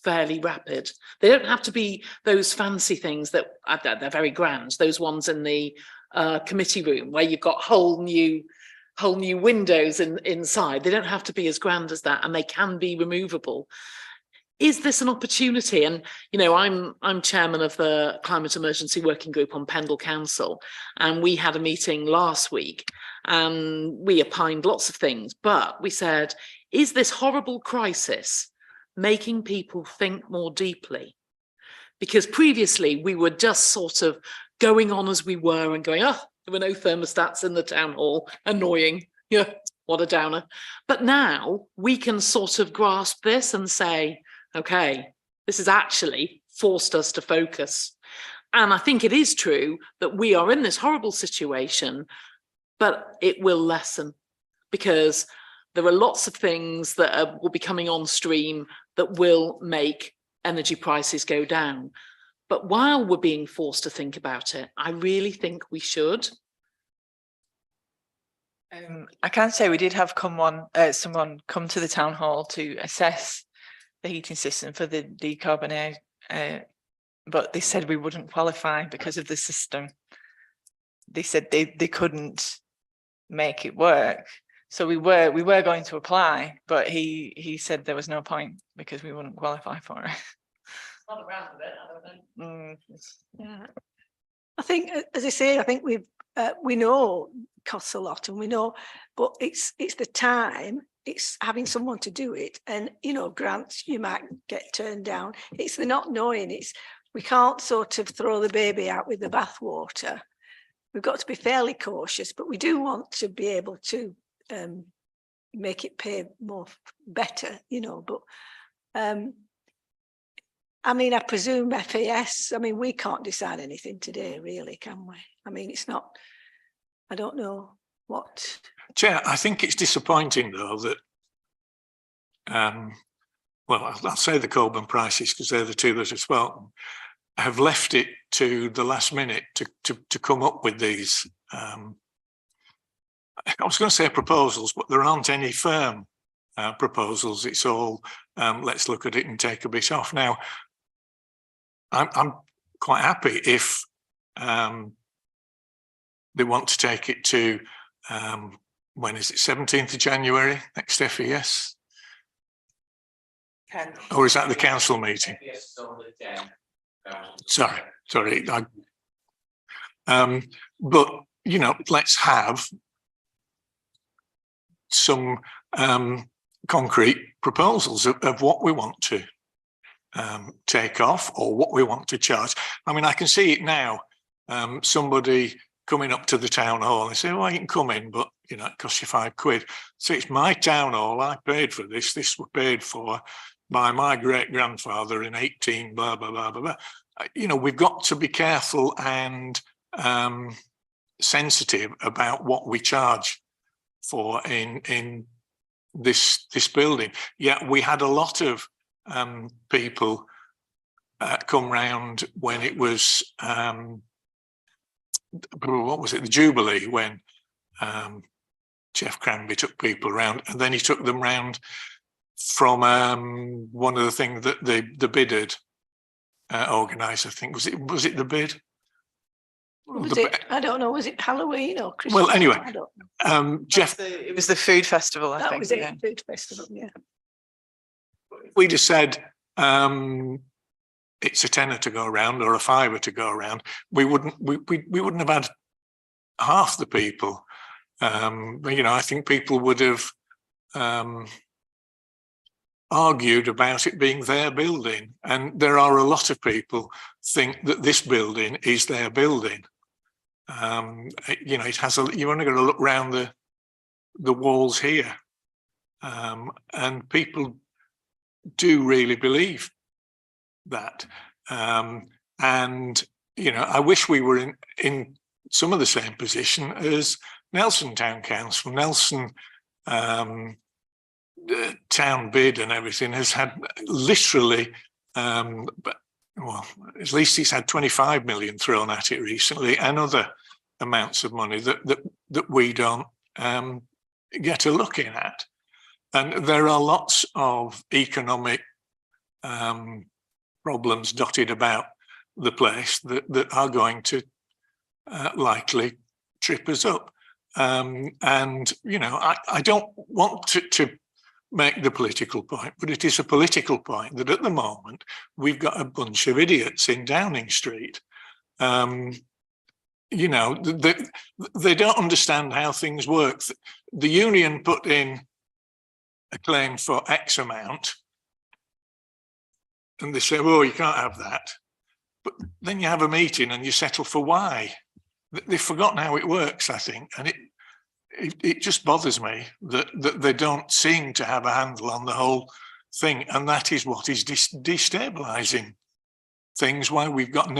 fairly rapid. They don't have to be those fancy things that they're very grand, those ones in the committee room where you've got whole new windows inside. They don't have to be as grand as that, and they can be removable. Is this an opportunity? And, you know, I'm chairman of the Climate Emergency Working Group on Pendle Council, and we had a meeting last week and we opined lots of things, but we said, is this horrible crisis making people think more deeply? Because previously we were just sort of going on as we were and going, oh, there were no thermostats in the town hall, annoying, yeah, what a downer. But now we can sort of grasp this and say, okay, this has actually forced us to focus. And I think it is true that we are in this horrible situation, but it will lessen, because there are lots of things that will be coming on stream that will make energy prices go down. But while we're being forced to think about it, I really think we should. I can say we did have someone come to the town hall to assess the heating system for the decarbonate, but they said we wouldn't qualify because of the system. They said they couldn't make it work. So we were going to apply, but he said there was no point because we wouldn't qualify for it. Not around with it, I don't know. Yeah, I think, as I say, I think we know it costs a lot, and we know, but it's the time, it's having someone to do it, and, you know, grants you might get turned down. It's the not knowing. We can't sort of throw the baby out with the bathwater. We've got to be fairly cautious, but we do want to be able to make it pay better, you know. But I mean, I presume FAS, I mean, we can't decide anything today, really, can we? I mean, it's not, I don't know what. Chair, I think it's disappointing though that, well, I'll say the Coburn prices because they're the two that have spoken, have left it to the last minute to come up with these, I was going to say proposals, but there aren't any firm proposals. It's all, let's look at it and take a bit off. Now, I'm quite happy if they want to take it to, when is it, 17th of January, next FES? Or is that the council meeting? Sorry. But, you know, let's have some concrete proposals of what we want to take off or what we want to charge. I mean, I can see it now, somebody coming up to the town hall and say, well, you can come in, but, you know, it costs you £5. So it's my town hall, I paid for this was paid for by my great grandfather in 18 blah blah blah blah blah. You know, we've got to be careful and sensitive about what we charge for in this building. Yeah, we had a lot of people come round when it was what was it, the Jubilee, when Jeff Cranby took people around, and then he took them round from one of the things that the bid had organised. I think was it the bid? Was it, I don't know, was it Halloween or Christmas? Well, anyway, I don't know. Jeff, It was the food festival, I That think. was it, yeah. food festival, yeah. we just said it's a tenner to go around or a fiver to go around, we wouldn't have had half the people. You know, I think people would have argued about it being their building, and there are a lot of people think that this building is their building. You know, it has you only got to look round the walls here, and people do really believe that. And you know, I wish we were in some of the same position as Nelson Town Council. Nelson town bid and everything has had literally, but well, at least it's had 25 million thrown at it recently, and other amounts of money that we don't get a look in at. And there are lots of economic problems dotted about the place that are going to likely trip us up. And, you know, I don't want to make the political point, but it is a political point that at the moment we've got a bunch of idiots in Downing Street. You know, they don't understand how things work. The union put in a claim for X amount, and they say, well, you can't have that. But then you have a meeting and you settle for Y. They've forgotten how it works, I think, and it just bothers me that they don't seem to have a handle on the whole thing, and that is what is destabilising things. Why we've got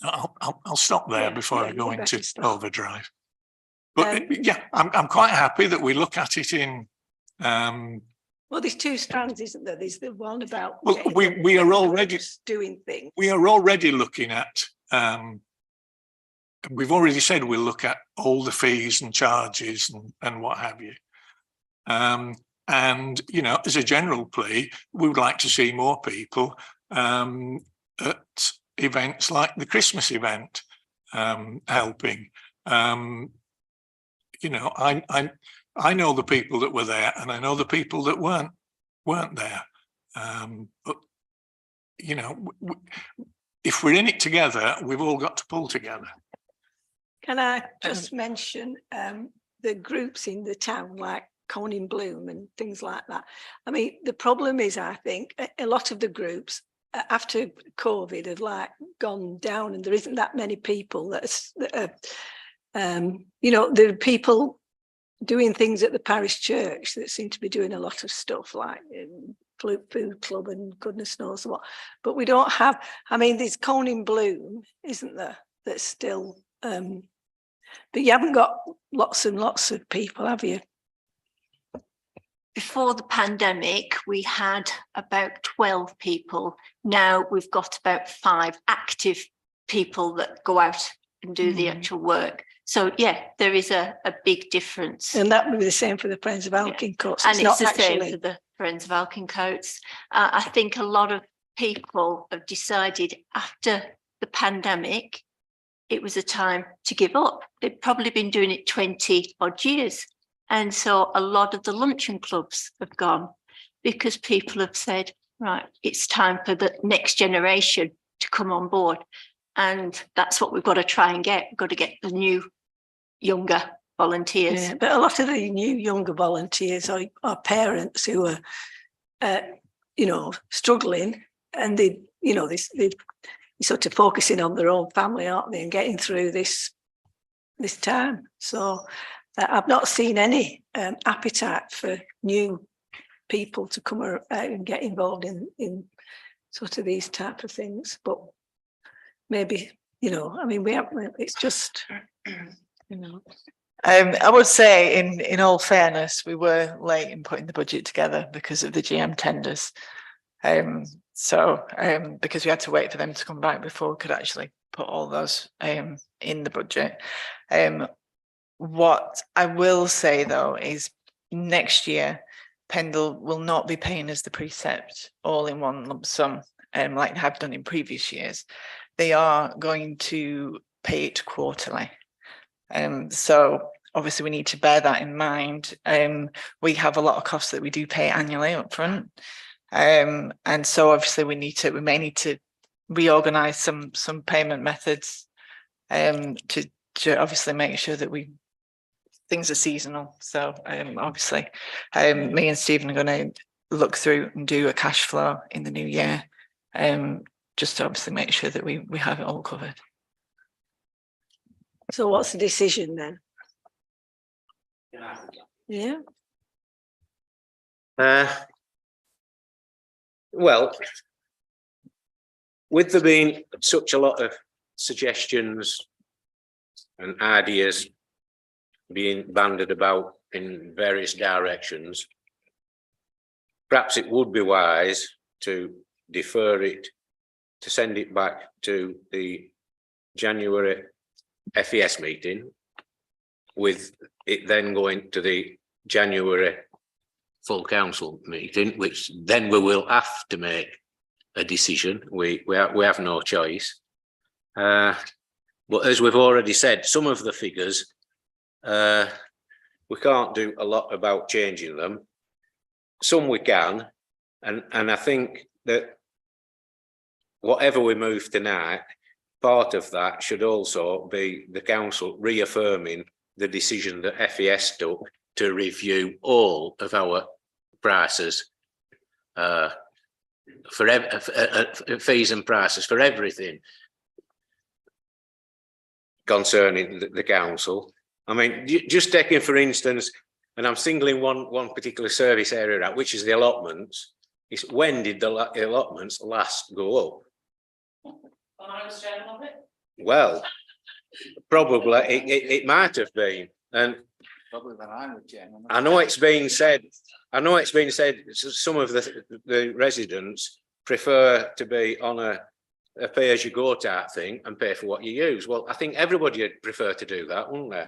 I'll stop there before I go into overdrive. But yeah, I'm quite happy that we look at it in. Well, there's two strands, isn't there? There's the one about. Well, we are already doing things. We are already looking at. We've already said we'll look at all the fees and charges and what have you. And, you know, as a general plea, we would like to see more people at events like the Christmas event helping. You know, I know the people that were there, and I know the people that weren't there. But, you know, if we're in it together, we've all got to pull together. Can I just mention the groups in the town, like Coning Bloom and things like that? I mean, the problem is, I think, a lot of the groups after COVID have like gone down, and there isn't that many people that are, you know, there are people doing things at the parish church that seem to be doing a lot of stuff like food club and goodness knows what. But we don't have, I mean, there's Coning Bloom, isn't there? That's still, but you haven't got lots and lots of people, have you? Before the pandemic, we had about 12 people. Now we've got about 5 active people that go out and do the actual work. So yeah, there is a big difference. And that would be the same for the Friends of Alkincoats. And it's the same for the Friends of Alkincoats. I think a lot of people have decided after the pandemic, it was a time to give up. They've probably been doing it 20 odd years. And so a lot of the luncheon clubs have gone because people have said, right, it's time for the next generation to come on board. And that's what we've got to try and get. We've got to get the new, younger volunteers. Yeah, but a lot of the new, younger volunteers are parents who are, you know, struggling, and they, you know, they're sort of focusing on their own family, aren't they, and getting through this time. So I've not seen any appetite for new people to come out and get involved in sort of these type of things. But maybe, you know, I mean, it's just, you know. I would say in all fairness, we were late in putting the budget together because of the GM tenders. Because we had to wait for them to come back before we could actually put all those in the budget. What I will say though is next year, Pendle will not be paying us the precept all in one lump sum, like they have done in previous years. They are going to pay it quarterly. So obviously we need to bear that in mind. We have a lot of costs that we do pay annually up front. And so obviously we may need to reorganize some payment methods to obviously make sure that things are seasonal. So obviously me and Stephen are going to look through and do a cash flow in the new year, just to obviously make sure that we have it all covered. So what's the decision then? Yeah. Well, with there being such a lot of suggestions and ideas being bandied about in various directions, perhaps it would be wise to defer it, to send it back to the January FES meeting, with it then going to the January full council meeting, which then we will have to make a decision. We have no choice. But as we've already said, some of the figures, we can't do a lot about changing them. Some we can, and I think that whatever we move tonight, part of that should also be the council reaffirming the decision that FES took to review all of our prices for fees and prices for everything concerning the council. I mean, just taking for instance, and I'm singling one particular service area out, which is the allotments. Is when did the allotments last go up? When I was chairman of it? Well, probably it might have been, and Probably when I was chairman. I know it's been said. Some of the residents prefer to be on a pay-as-you-go type thing and pay for what you use. Well, I think everybody would prefer to do that, wouldn't they?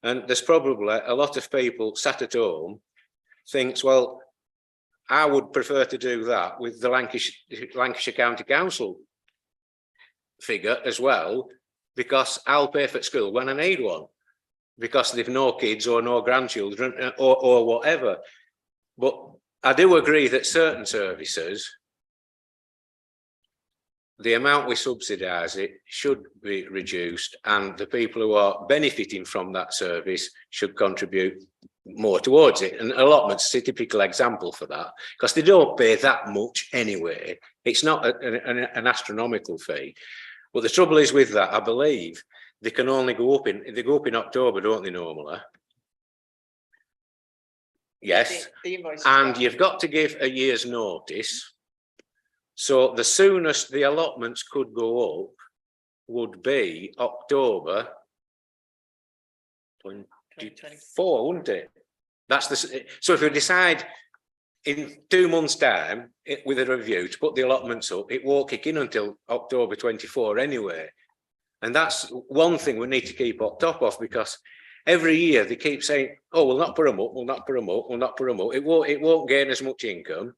And there's probably a lot of people sat at home thinks, well, I would prefer to do that with the Lancashire County Council figure as well, because I'll pay for school when I need one, because they've no kids or no grandchildren or whatever. But I do agree that certain services, the amount we subsidise it should be reduced, and the people who are benefiting from that service should contribute more towards it. And allotments is a typical example for that, because they don't pay that much anyway. It's not an astronomical fee. But the trouble is with that, I believe they can only go up in October, don't they, normally? Yes. And you've got to give a year's notice. So the soonest the allotments could go up would be October 24, wouldn't it? So if we decide in 2 months' time with a review to put the allotments up, it won't kick in until October 24 anyway. And that's one thing we need to keep on top of, because every year they keep saying, oh, we'll not put them up, we'll not put them up, we'll not put them up. It won't gain as much income.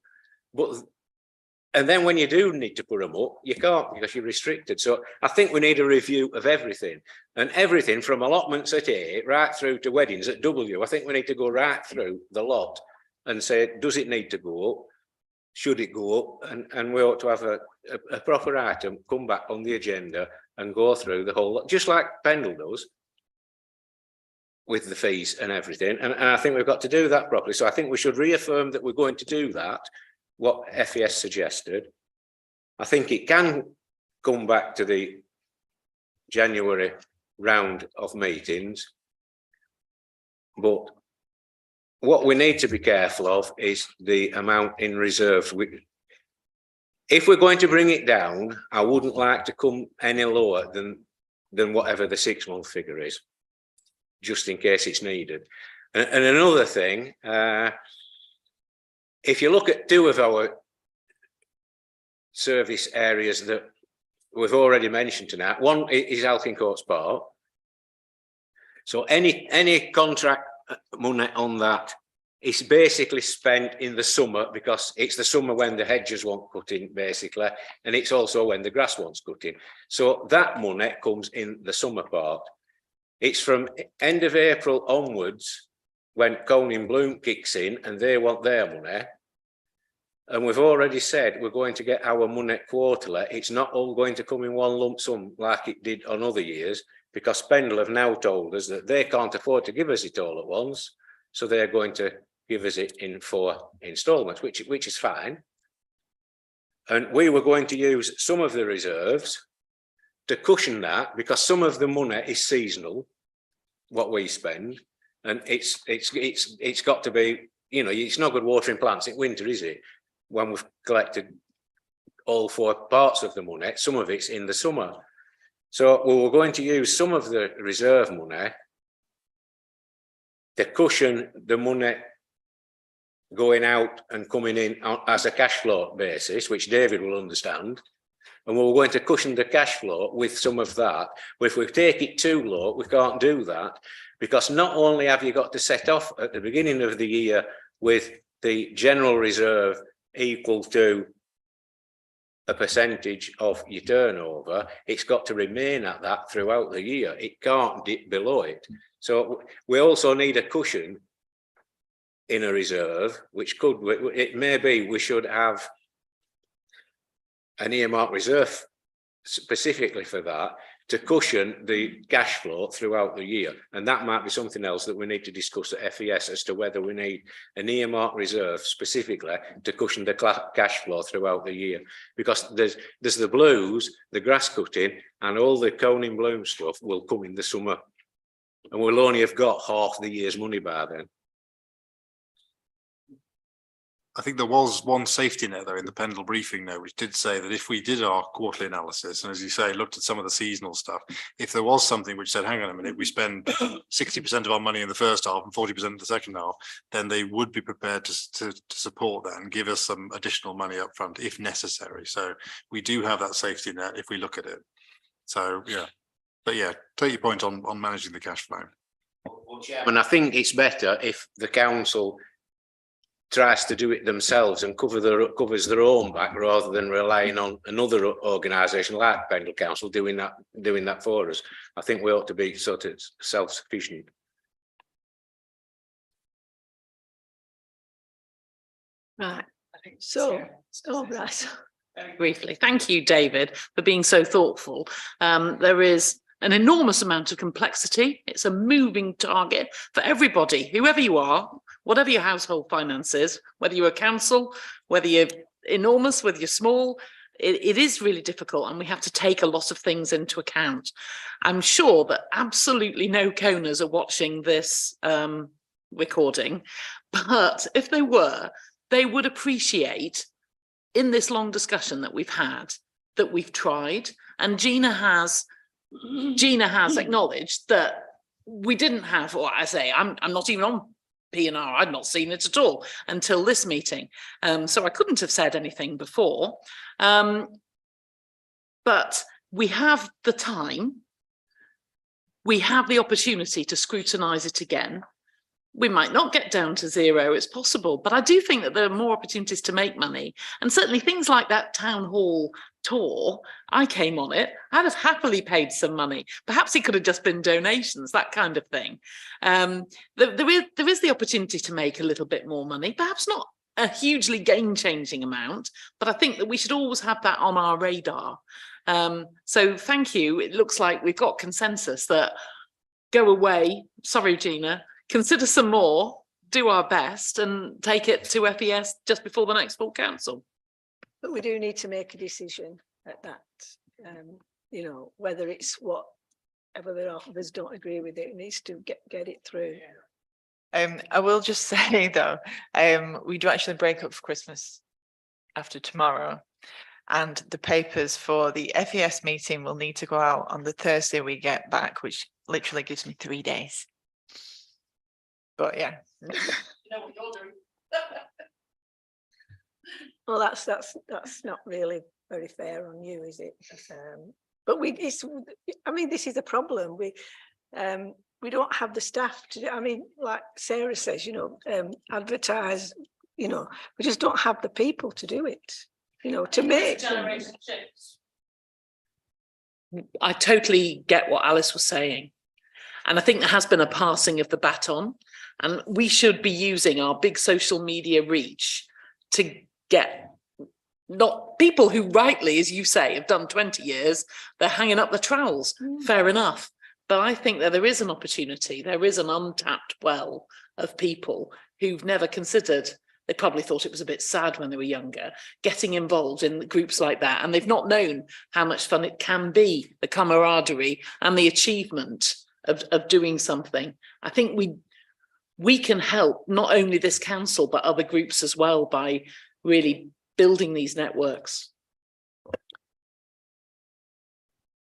And then when you do need to put them up, you can't, because you're restricted. So I think we need a review of everything, and everything from allotments at A right through to weddings at W. I think we need to go right through the lot and say, does it need to go up? Should it go up? And we ought to have a proper item come back on the agenda and go through the whole lot, just like Pendle does with the fees and everything. And I think we've got to do that properly. So I think we should reaffirm that we're going to do that, what FES suggested. I think it can come back to the January round of meetings, but what we need to be careful of is the amount in reserve. If we're going to bring it down, I wouldn't like to come any lower than whatever the 6 month figure is. just in case it's needed. And another thing, if you look at two of our service areas that we've already mentioned tonight, one is Alkin Courts Park. So any contract money on that is basically spent in the summer, because it's the summer when the hedges want cutting, basically, and it's also when the grass wants cutting. So that money comes in the summer part. It's from end of April onwards when Coning Bloom kicks in and they want their money. And we've already said we're going to get our money quarterly. It's not all going to come in one lump sum like it did on other years, because Pendle have now told us that they can't afford to give us it all at once. So they're going to give us it in 4 instalments, which is fine. And we were going to use some of the reserves to cushion that, because some of the money is seasonal, what we spend, and it's got to be, you know, it's not good watering plants in winter, is it? When we've collected all 4 parts of the money, some of it's in the summer. So we were going to use some of the reserve money to cushion the money going out and coming in as a cash flow basis, which David will understand. And we were going to cushion the cash flow with some of that. But if we take it too low, we can't do that, because not only have you got to set off at the beginning of the year with the general reserve equal to a percentage of your turnover, it's got to remain at that throughout the year. It can't dip below it. So we also need a cushion in a reserve, which could, it may be we should have an earmark reserve specifically for that, to cushion the cash flow throughout the year. And that might be something else that we need to discuss at FES, as to whether we need an earmark reserve specifically to cushion the cash flow throughout the year. Because there's the blues, the grass cutting, and all the Coning Bloom stuff will come in the summer. And we'll only have got half the year's money by then. I think there was one safety net though in the Pendle briefing note, which did say that if we did our quarterly analysis, and as you say, looked at some of the seasonal stuff, if there was something which said, hang on a minute, we spend 60% of our money in the first half and 40% in the second half, then they would be prepared to support that and give us some additional money up front if necessary. So we do have that safety net if we look at it. So yeah, but yeah, take your point on managing the cash flow. And I think it's better if the council tries to do it themselves and covers their own back, rather than relying on another organisation like Pendle Council doing that for us. I think we ought to be sort of self-sufficient. Right. So, right. Very briefly, thank you, David, for being so thoughtful. There is an enormous amount of complexity. It's a moving target for everybody, whoever you are, whatever your household finances, whether you're a council, whether you're enormous, whether you're small, it is really difficult, and we have to take a lot of things into account. I'm sure that absolutely no Coners are watching this recording, but if they were, they would appreciate in this long discussion that we've had, that we've tried, and Gina has acknowledged that we didn't have, or I say, I'm not even on P&R, I'd not seen it at all until this meeting. So I couldn't have said anything before. But we have the time, we have the opportunity to scrutinise it again. We might not get down to zero, it's possible, but I do think that there are more opportunities to make money. And certainly things like that town hall tour, I came on it, I'd have happily paid some money. Perhaps it could have just been donations, that kind of thing. There is the opportunity to make a little bit more money, perhaps not a hugely game-changing amount, but I think that we should always have that on our radar. So thank you. It looks like we've got consensus that go away, sorry Gina, consider some more, do our best and take it to FES just before the next full council. But we do need to make a decision at that, you know, whether it's whatever the others don't agree with it, it needs to get it through. I will just say though, we do actually break up for Christmas after tomorrow, and the papers for the FES meeting will need to go out on the Thursday we get back, which literally gives me 3 days. but yeah. You know what you're doing. Well, that's not really very fair on you, is it? But I mean, this is a problem. We don't have the staff to do, I mean, like Sarah says, you know, advertise, you know, we just don't have the people to do it, you know, to make them. Generation shifts. I totally get what Alice was saying. And I think there has been a passing of the baton, and we should be using our big social media reach to get not people who rightly, as you say, have done 20 years, they're hanging up the trowels, fair enough. But I think that there is an opportunity, there is an untapped well of people who've never considered, they probably thought it was a bit sad when they were younger, getting involved in groups like that. And they've not known how much fun it can be, the camaraderie and the achievement of doing something. I think we can help not only this council, but other groups as well by really building these networks.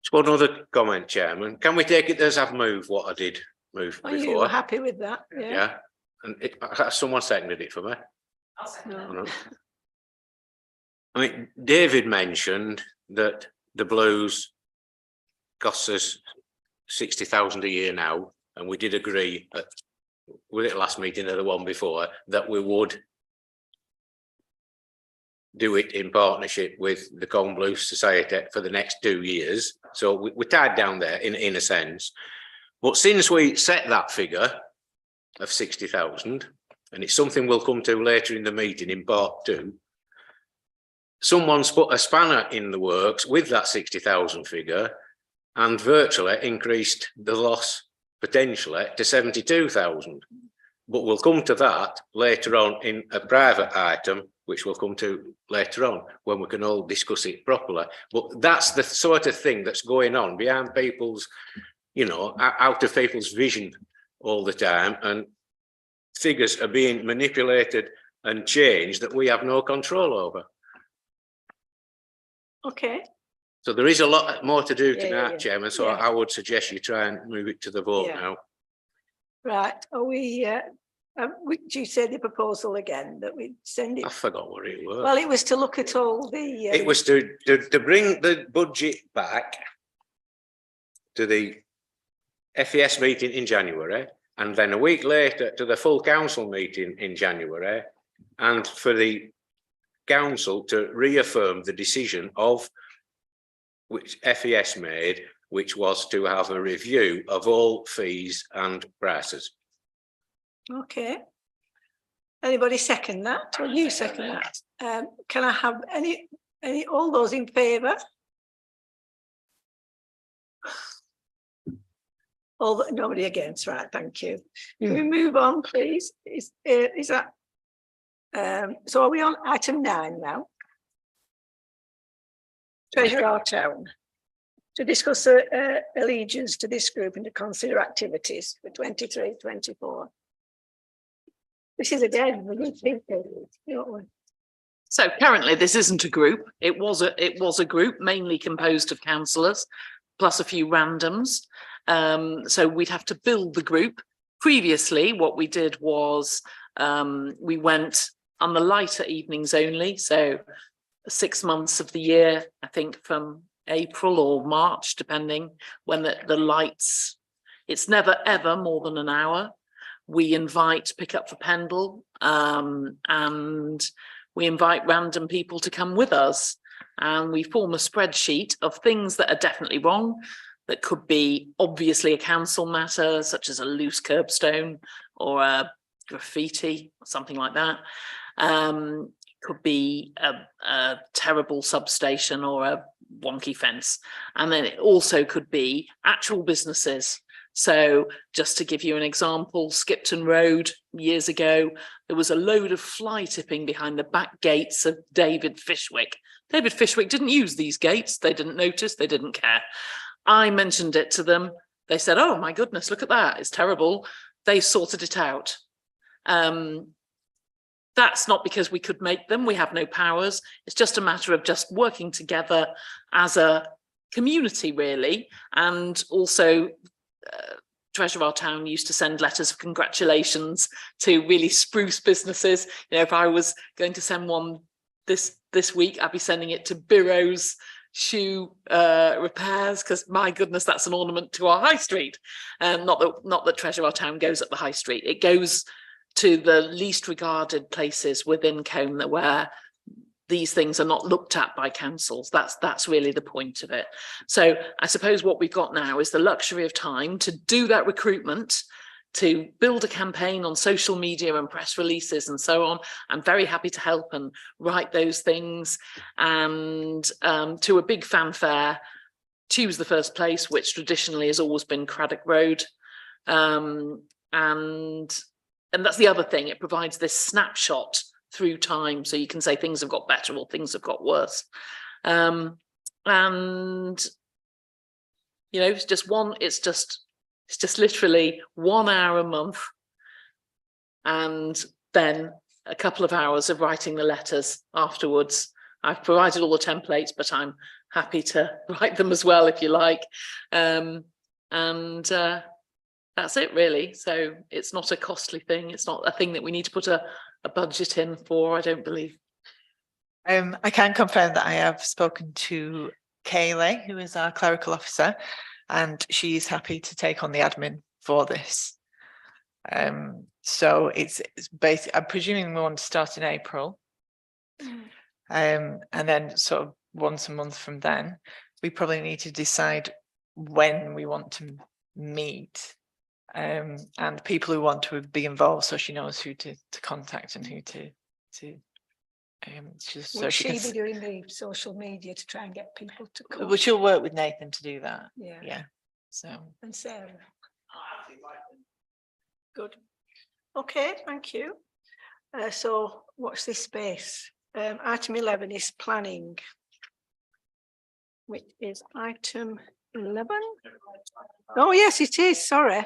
Just one other comment, Chairman. Can we take it as I've moved what I did move Are you before? happy with that? Yeah. And someone seconded it for me. I'll say No. No. I mean, David mentioned that the Blues costs us 60,000 a year now, and we did agree with it last meeting or the one before that we would do it in partnership with the Colne Blues Society for the next 2 years. So we're tied down there in a sense. But since we set that figure of 60,000, and it's something we'll come to later in the meeting in part 2, someone's put a spanner in the works with that 60,000 figure and virtually increased the loss potentially to 72,000. But we'll come to that later on in a private item, which we'll come to later on when we can all discuss it properly. But that's the sort of thing that's going on behind people's, you know, out of people's vision all the time. And figures are being manipulated and changed that we have no control over. Okay. So there is a lot more to do Yeah, tonight, yeah. Chairman. So Yeah. I would suggest you try and move it to the vote Yeah. now. Right, are we, do you say the proposal again, that we send I it? forgot what it was. Well, it was to look at all the. It was to bring the budget back to the FES meeting in January, and then a week later to the full council meeting in January, and for the council to reaffirm the decision of which FES made, which was to have a review of all fees and prices. Okay. Anybody second that, or you second that? Can I have any, all those in favour? Nobody against, right, thank you. Can we move on, please? Is that, so are we on item 9 now? Treasure our town. To discuss allegiance to this group and to consider activities for 23-24. This is again, we need people, don't we? So currently this isn't a group. It was a group mainly composed of councillors plus a few randoms. So we'd have to build the group. Previously, what we did was we went on the lighter evenings only. So 6 months of the year, I think from April or March, depending when the lights, it's never ever more than an hour. We invite Pick Up for Pendle and we invite random people to come with us, and we form a spreadsheet of things that are definitely wrong, that could be obviously a council matter, such as a loose curbstone or a graffiti or something like that. Could be a terrible substation or a wonky fence. And then it also could be actual businesses. So just to give you an example, Skipton Road years ago, there was a load of fly tipping behind the back gates of David Fishwick. David Fishwick didn't use these gates. They didn't notice, they didn't care. I mentioned it to them. They said, oh my goodness, look at that, it's terrible. They sorted it out. That's not because we could make them, we have no powers. It's just a matter of just working together as a community, really, and also Treasurer of our town used to send letters of congratulations to really spruce businesses. You know, if I was going to send one this week, I'd be sending it to Biro's shoe repairs, because my goodness, that's an ornament to our high street. Not that Treasure of our town goes up the high street. It goes to the least regarded places within Combe that where these things are not looked at by councils. That's really the point of it. So I suppose what we've got now is the luxury of time to do that recruitment, to build a campaign on social media and press releases and so on. I'm very happy to help and write those things, and to a big fanfare, choose the first place, which traditionally has always been Craddock Road. And that's the other thing, it provides this snapshot through time, so you can say things have got better or things have got worse. And you know, it's just literally 1 hour a month, and then a couple of hours of writing the letters afterwards. I've provided all the templates, but I'm happy to write them as well if you like. That's it really. So it's not a costly thing. It's not a thing that we need to put a budget in for, I don't believe. I can confirm that I have spoken to Kayleigh, who is our clerical officer, and she's happy to take on the admin for this. So it's basically, I'm presuming we want to start in April. And then sort of once a month from then, we probably need to decide when we want to meet, and people who want to be involved, so she knows who to contact and who to Will she be doing the social media to try and get people to come? Well, she'll work with Nathan to do that. Yeah. So. And Sarah. Good. Okay, thank you. So watch this space. Item 11 is planning, which is item 11. Oh, yes, it is. Sorry,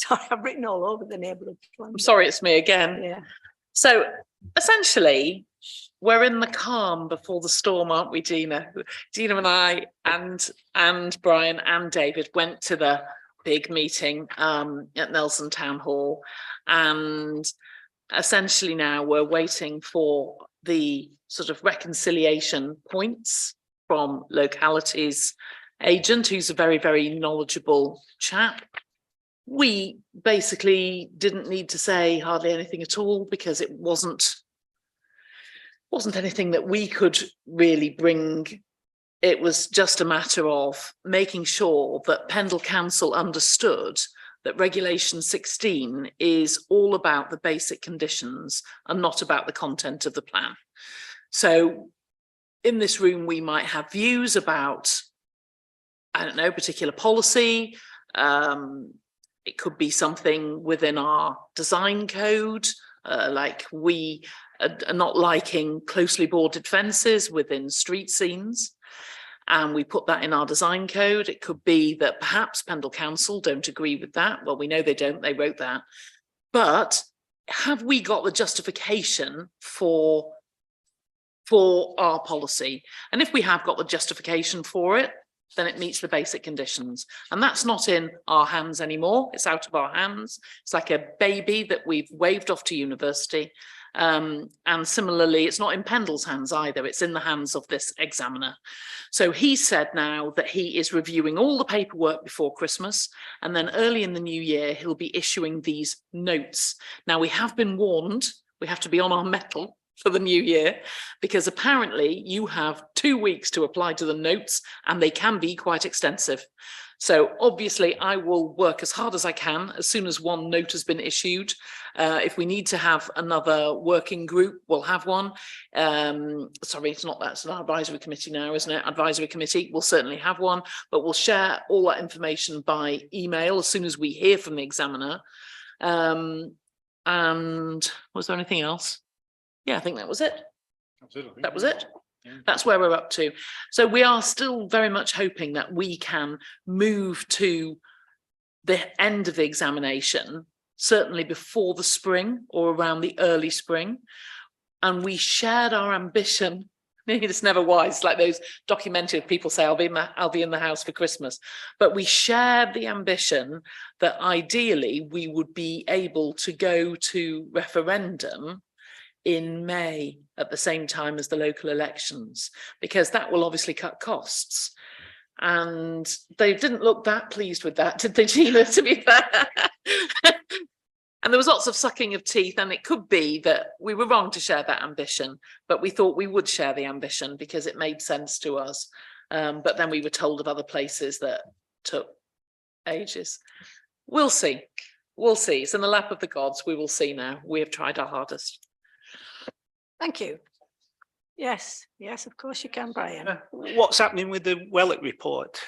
I've written all over the neighbourhood plan. I'm sorry, it's me again. Yeah. So essentially, we're in the calm before the storm, aren't we, Gina? Gina and I and Brian and David went to the big meeting at Nelson Town Hall, and essentially now we're waiting for the sort of reconciliation points from localities agent, who's a very, very knowledgeable chap. We basically didn't need to say hardly anything at all, because it wasn't anything that we could really bring. It was just a matter of making sure that Pendle Council understood that Regulation 16 is all about the basic conditions and not about the content of the plan. So in this room, we might have views about, I don't know, particular policy. It could be something within our design code, like we are not liking closely bordered fences within street scenes, and we put that in our design code. It could be that perhaps Pendle Council don't agree with that. Well, we know they don't, they wrote that. But have we got the justification for our policy? And if we have got the justification for it, then it meets the basic conditions. And that's not in our hands anymore. It's out of our hands. It's like a baby that we've waved off to university. And similarly, it's not in Pendle's hands either. It's in the hands of this examiner. So he said now that he is reviewing all the paperwork before Christmas, and then early in the new year, he'll be issuing these notes. Now, we have been warned, we have to be on our mettle for the new year, because apparently you have 2 weeks to apply to the notes, and they can be quite extensive. So obviously I will work as hard as I can as soon as one note has been issued. If we need to have another working group, we'll have one. Sorry, it's not that, it's an advisory committee now, isn't it? Advisory committee, we'll certainly have one, but we'll share all that information by email as soon as we hear from the examiner. And was there anything else? Yeah, I think that was it. That was it. That's where we're up to. So we are still very much hoping that we can move to the end of the examination, certainly before the spring or around the early spring. And we shared our ambition It's never wise, like those documented people say, I'll be in the house for Christmas. But we share the ambition that ideally we would be able to go to referendum in May at the same time as the local elections, because that will obviously cut costs. And they didn't look that pleased with that, did they, Gina, to be fair? And there was lots of sucking of teeth, and it could be that we were wrong to share that ambition, but we thought we would share the ambition because it made sense to us. But then we were told of other places that took ages. We'll see. We'll see. It's in the lap of the gods. We will see now. We have tried our hardest. Thank you. Yes, yes, of course you can, Brian. What's happening with the Wellick report?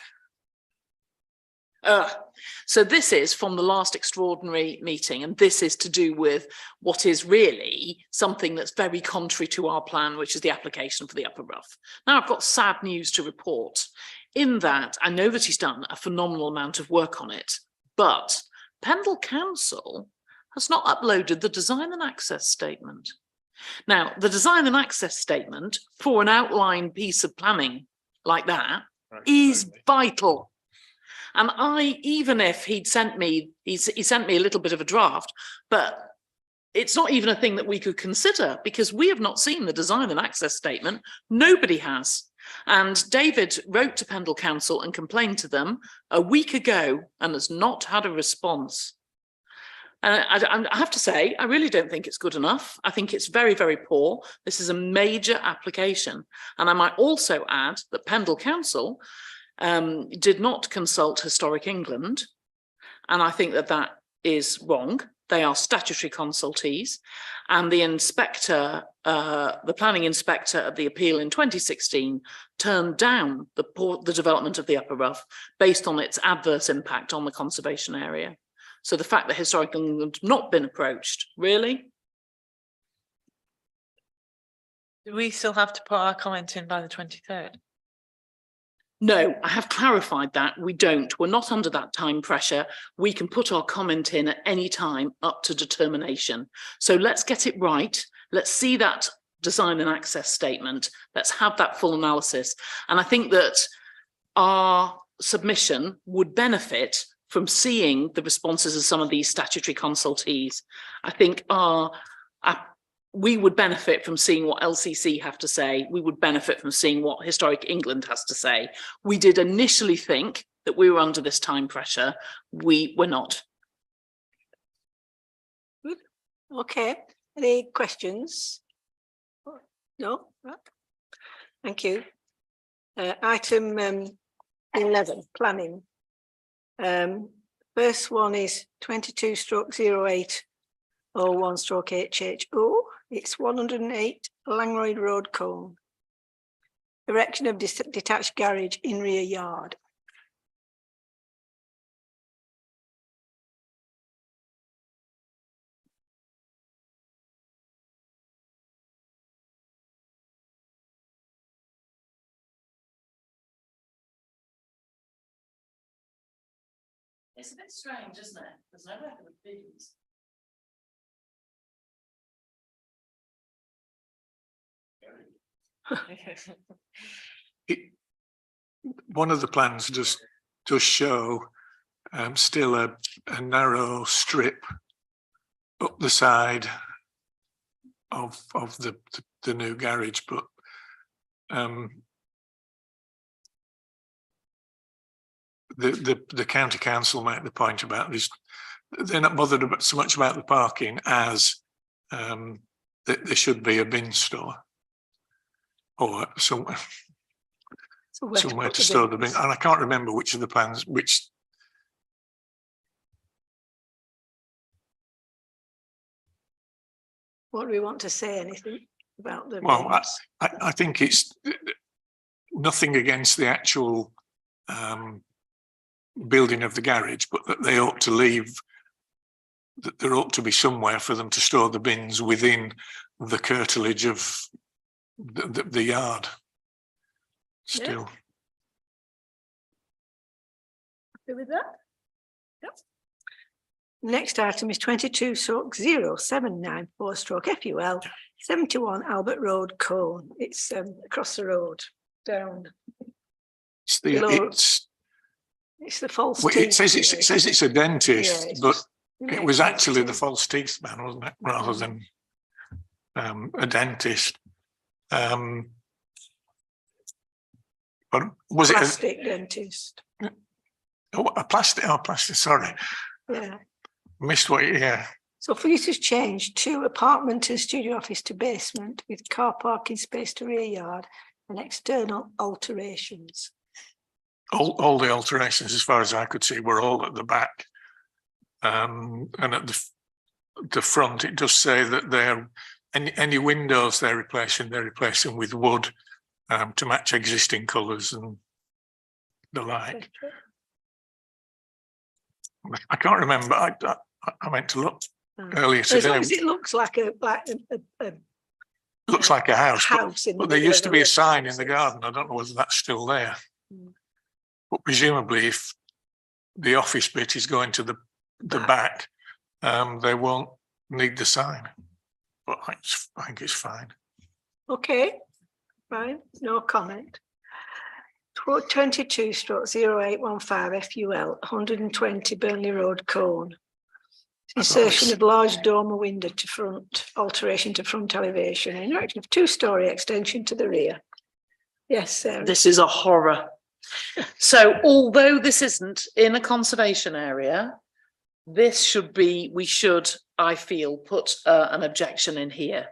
So this is from the last extraordinary meeting, and this is to do with what is really something that's very contrary to our plan, which is the application for the Upper Rough. Now, I've got sad news to report. In that, I know that he's done a phenomenal amount of work on it, but Pendle Council has not uploaded the design and access statement. Now, the design and access statement for an outline piece of planning like that is vital. And even if he'd sent me, he sent me a little bit of a draft, but it's not even a thing that we could consider because we have not seen the design and access statement. Nobody has. And David wrote to Pendle Council and complained to them a week ago and has not had a response. I have to say, I really don't think it's good enough. I think it's very, very poor. This is a major application. And I might also add that Pendle Council did not consult Historic England. And I think that that is wrong. They are statutory consultees. And the inspector, the planning inspector of the appeal in 2016 turned down the development of the Upper Rough based on its adverse impact on the conservation area. So the fact that Historic England had not been approached, really? Do we still have to put our comment in by the 23rd? No, I have clarified that. We don't. We're not under that time pressure. We can put our comment in at any time up to determination. So let's get it right. Let's see that design and access statement. Let's have that full analysis. And I think that our submission would benefit from seeing the responses of some of these statutory consultees. I think we would benefit from seeing what LCC have to say. We would benefit from seeing what Historic England has to say. We did initially think that we were under this time pressure. We were not. Good. Okay. Any questions? No? Right. Thank you. Item 11, planning. First one is 22/0801/HHO. It's 108 Langroyd Road, Colne. Erection of detached garage in rear yard. It's a bit strange, isn't it? There's no record of bins. One of the plans does show still a narrow strip up the side of the new garage, but the county council make the point about this. They're not bothered so much about the parking as that there should be a bin store or somewhere to store the bin. And I can't remember which of the plans, which. What do we want to say? Anything about the? Well, I think it's nothing against the actual building of the garage, but that they ought to leave, that there ought to be somewhere for them to store the bins within the curtilage of the yard. Still. Happy with that? Yep. Next item is 22/0794/FUL. 71 Albert Road, Colne. It's across the road, down. It's Below. It's the false well, teeth. it says it's a dentist, Yeah, it's but just it was next actually to- the false teeth man, wasn't it, rather than a dentist. But was plastic dentist. a plastic? Oh, plastic. Sorry, Yeah. missed what. Yeah, So for you to change to apartment and studio office to basement with car parking space to rear yard and external alterations. all the alterations, as far as I could see, were all at the back, and at the front. It does say that they're any windows they're replacing with wood to match existing colours and the like. I can't remember. I meant to look earlier As long today. as it looks like a Looks like a house, house in the but there middle used of to be a the sign in the houses. garden. I don't know whether that's still there. Mm. But presumably, if the office bit is going to the back, they won't need the sign. But I think it's fine. Okay, fine, no comment. 22/0815 FUL, 120 Burnley Road, Colne. Insertion of large dormer window to front, alteration to front elevation, and erection of two-storey extension to the rear. Yes, Sarah. This is a horror. So although this isn't in a conservation area, this should be, we should, I feel, put an objection in here.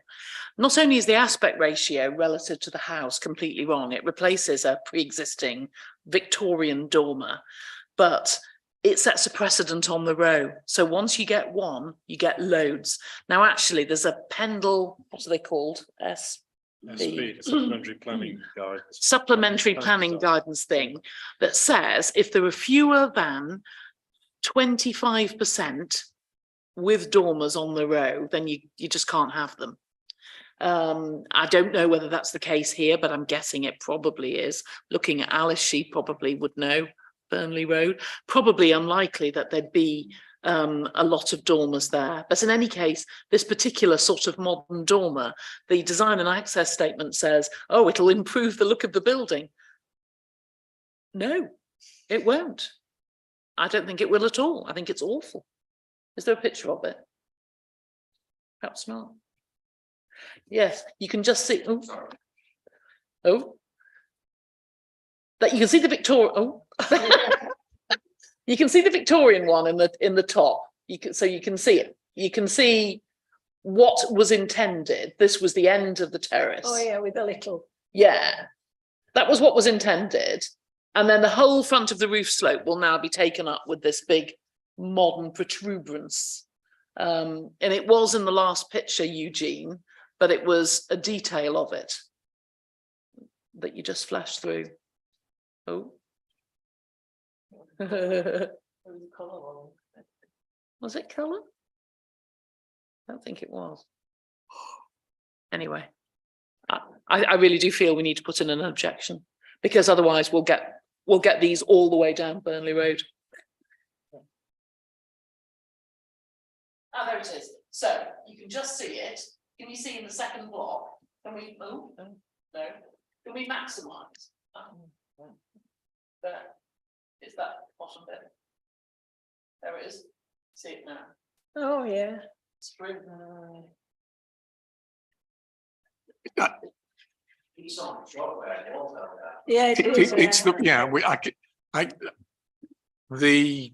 Not only is the aspect ratio relative to the house completely wrong, it replaces a pre-existing Victorian dormer, but it sets a precedent on the row. So once you get one, you get loads. Now, actually, there's a Pendle, what are they called? Supplementary planning guide. Supplementary planning guidance thing that says if there are fewer than 25% with dormers on the row, then you just can't have them. I don't know whether that's the case here, but I'm guessing it probably is. Looking at Alice, she probably would know. Burnley Road, probably unlikely that there'd be a lot of dormers there. But in any case, this particular sort of modern dormer, the design and access statement says, oh, it'll improve the look of the building. No, it won't. I don't think it will at all. I think it's awful. Is there a picture of it? Perhaps not. Yes, you can just see. Oh. That you can see the Victorian. Oh. You can see the Victorian one in the top. You can see it. You can see what was intended. This was the end of the terrace. Oh yeah, with a little. Yeah, that was what was intended. And then the whole front of the roof slope will now be taken up with this big modern protuberance. And it was in the last picture, Eugene, but it was a detail of it that you just flashed through. Oh. Was it colour? I don't think it was. Anyway, I really do feel we need to put in an objection, because otherwise we'll get these all the way down Burnley Road. Ah, there it is. So you can just see it. Can you see in the second block? Can we? Oh no. Can we maximise? There. It's that bottom bit. There it is. See it now. Oh yeah. Spring. Yeah, It's the the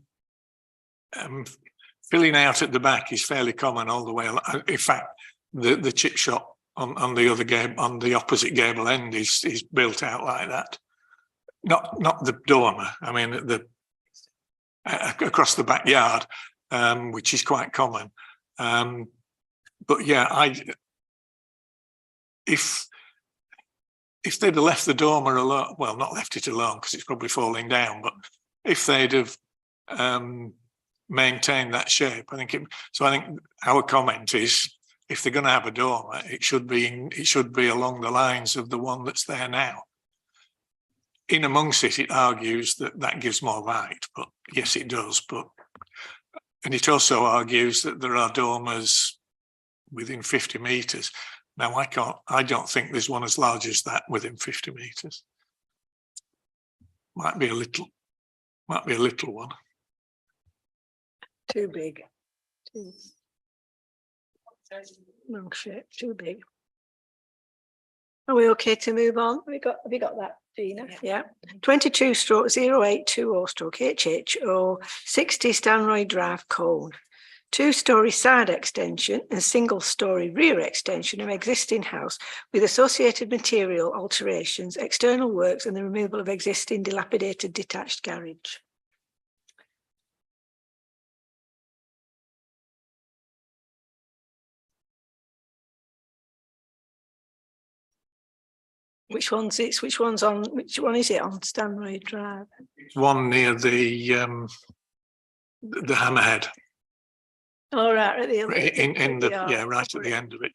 filling out at the back is fairly common all the way along. In fact, the chip shop on the other on the opposite gable end is built out like that. Not the dormer. I mean the across the backyard, which is quite common. But yeah, if they'd have left the dormer alone, well, not left it alone because it's probably falling down, but if they'd have maintained that shape, I think our comment is, if they're going to have a dormer, it should be along the lines of the one that's there now. In amongst it, it argues that gives more light, but yes, it does. And it also argues that there are dormers within 50 metres. Now, I don't think there's one as large as that within 50 metres. Might be a little one. Too big. Too long shape, too big. Are we okay to move on? Have you got that, Gina? Yeah. 22/0820/HHO 60 Stanroy Drive, Colne. 2-storey side extension and single-storey rear extension of existing house with associated material alterations, external works and the removal of existing dilapidated detached garage. Which one is it on Stanroy Drive? One near the Hammerhead. Oh, right, at the other. In the, yeah, right at the end of it.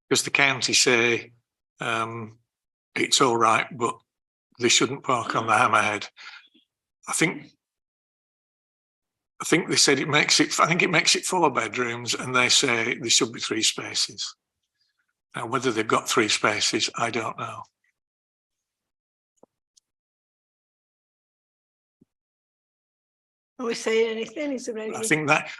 Because the county say it's all right, but they shouldn't park on the Hammerhead. I think they said it makes it 4 bedrooms, and they say there should be 3 spaces. Now, whether they've got 3 spaces, I don't know. Are we saying anything? Is there any? I think that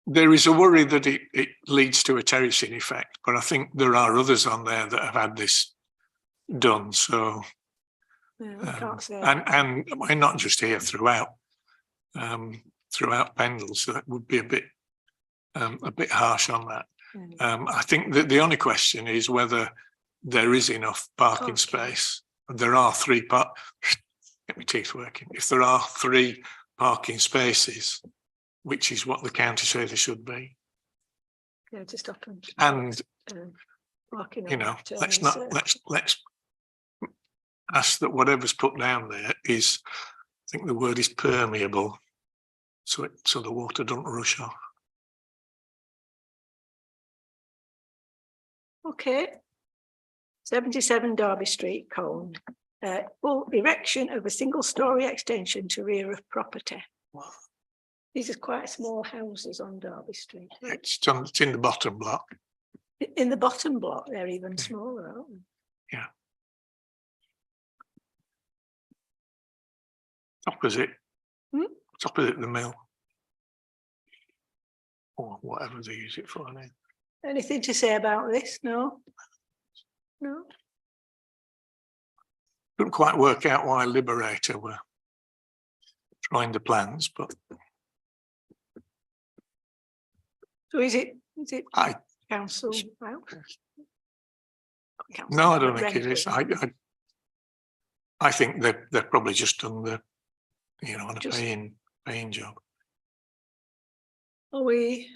there is a worry that it leads to a terracing effect, but I think there are others on there that have had this done. So, Can't say. and not just here, throughout Pendle. So that would be a bit harsh on that. I think that the only question is whether there is enough parking space. There are 3 get my teeth working. If there are 3 parking spaces, which is what the county say there should be. Yeah, to stop them. And walking you know, on let's turning, not let's ask that whatever's put down there is, I think the word is permeable, so the water don't rush off. Okay. 77 Derby Street, Colne. Full erection of a single-storey extension to rear of property. These are quite small houses on Derby Street. It's in the bottom block. In the bottom block, they're even smaller, aren't they? Yeah. Opposite the mill. Or whatever they use it for now. Anything to say about this? No? No? Couldn't quite work out why Liberator were trying the plans, but So is it council? No, I don't think it is. I think they've probably just done the, on a paying job. Are we?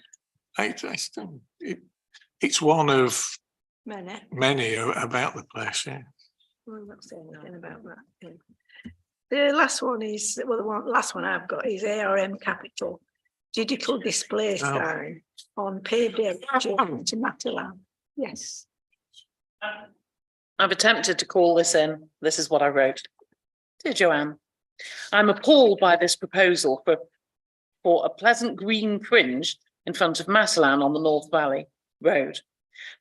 It's one of Many. about the place, yeah. I'm not saying anything about that. Yeah. The last one is, well, the last one I've got is ARM Capital digital display sign on paved area to Matalan. Yes. I've attempted to call this in. This is what I wrote. Dear Joanne, I'm appalled by this proposal for a pleasant green fringe in front of Matalan on the North Valley Road.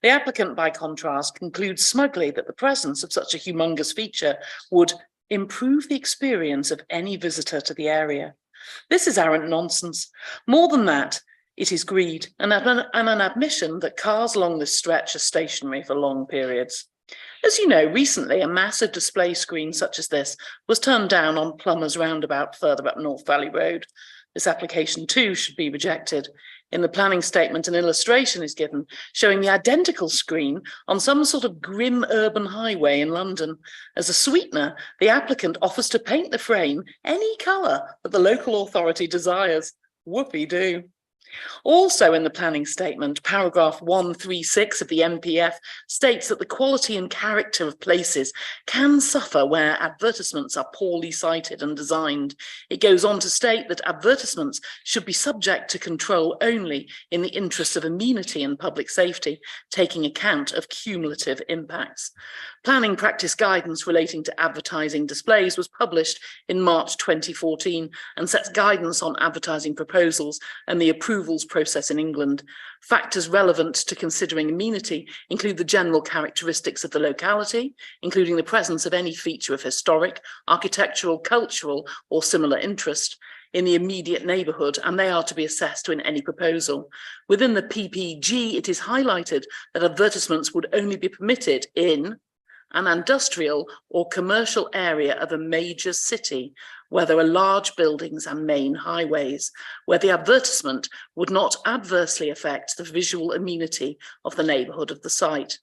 The applicant, by contrast, concludes smugly that the presence of such a humongous feature would improve the experience of any visitor to the area. This is arrant nonsense. More than that, it is greed and an admission that cars along this stretch are stationary for long periods. As you know, recently a massive display screen such as this was turned down on Plumbers Roundabout further up North Valley Road. This application too should be rejected. In the planning statement, an illustration is given showing the identical screen on some sort of grim urban highway in London. As a sweetener, the applicant offers to paint the frame any colour that the local authority desires. Whoopee-doo. Also in the planning statement, paragraph 136 of the MPF states that the quality and character of places can suffer where advertisements are poorly cited and designed. It goes on to state that advertisements should be subject to control only in the interests of amenity and public safety, taking account of cumulative impacts. Planning practice guidance relating to advertising displays was published in March 2014 and sets guidance on advertising proposals and the approval approvals process in England. Factors relevant to considering amenity include the general characteristics of the locality, including the presence of any feature of historic, architectural, cultural, or similar interest in the immediate neighbourhood, and they are to be assessed in any proposal. Within the PPG, it is highlighted that advertisements would only be permitted in an industrial or commercial area of a major city where there are large buildings and main highways, where the advertisement would not adversely affect the visual amenity of the neighbourhood of the site.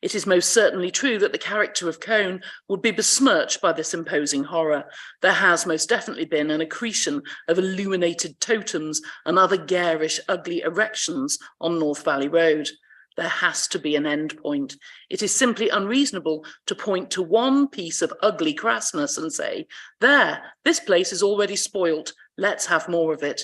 It is most certainly true that the character of Colne would be besmirched by this imposing horror. There has most definitely been an accretion of illuminated totems and other garish, ugly erections on North Valley Road. There has to be an end point. It is simply unreasonable to point to one piece of ugly crassness and say, there, this place is already spoilt, let's have more of it.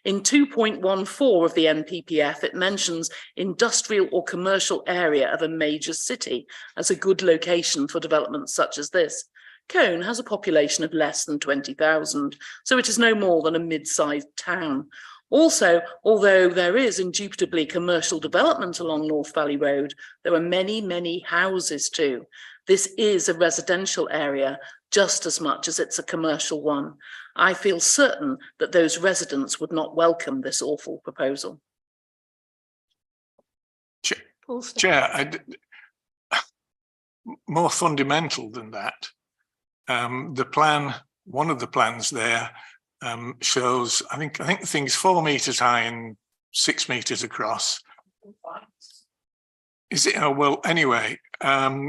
In 2.14 of the NPPF, it mentions industrial or commercial area of a major city as a good location for developments such as this. Colne has a population of less than 20,000, so it is no more than a mid-sized town. Also, although there is indubitably commercial development along North Valley Road, there are many, many houses too. This is a residential area just as much as it's a commercial one. I feel certain that those residents would not welcome this awful proposal. Chair, more fundamental than that, the plan, one of the plans there shows, I think the thing's 4 meters high and 6 meters across. Is it? Oh, well, anyway,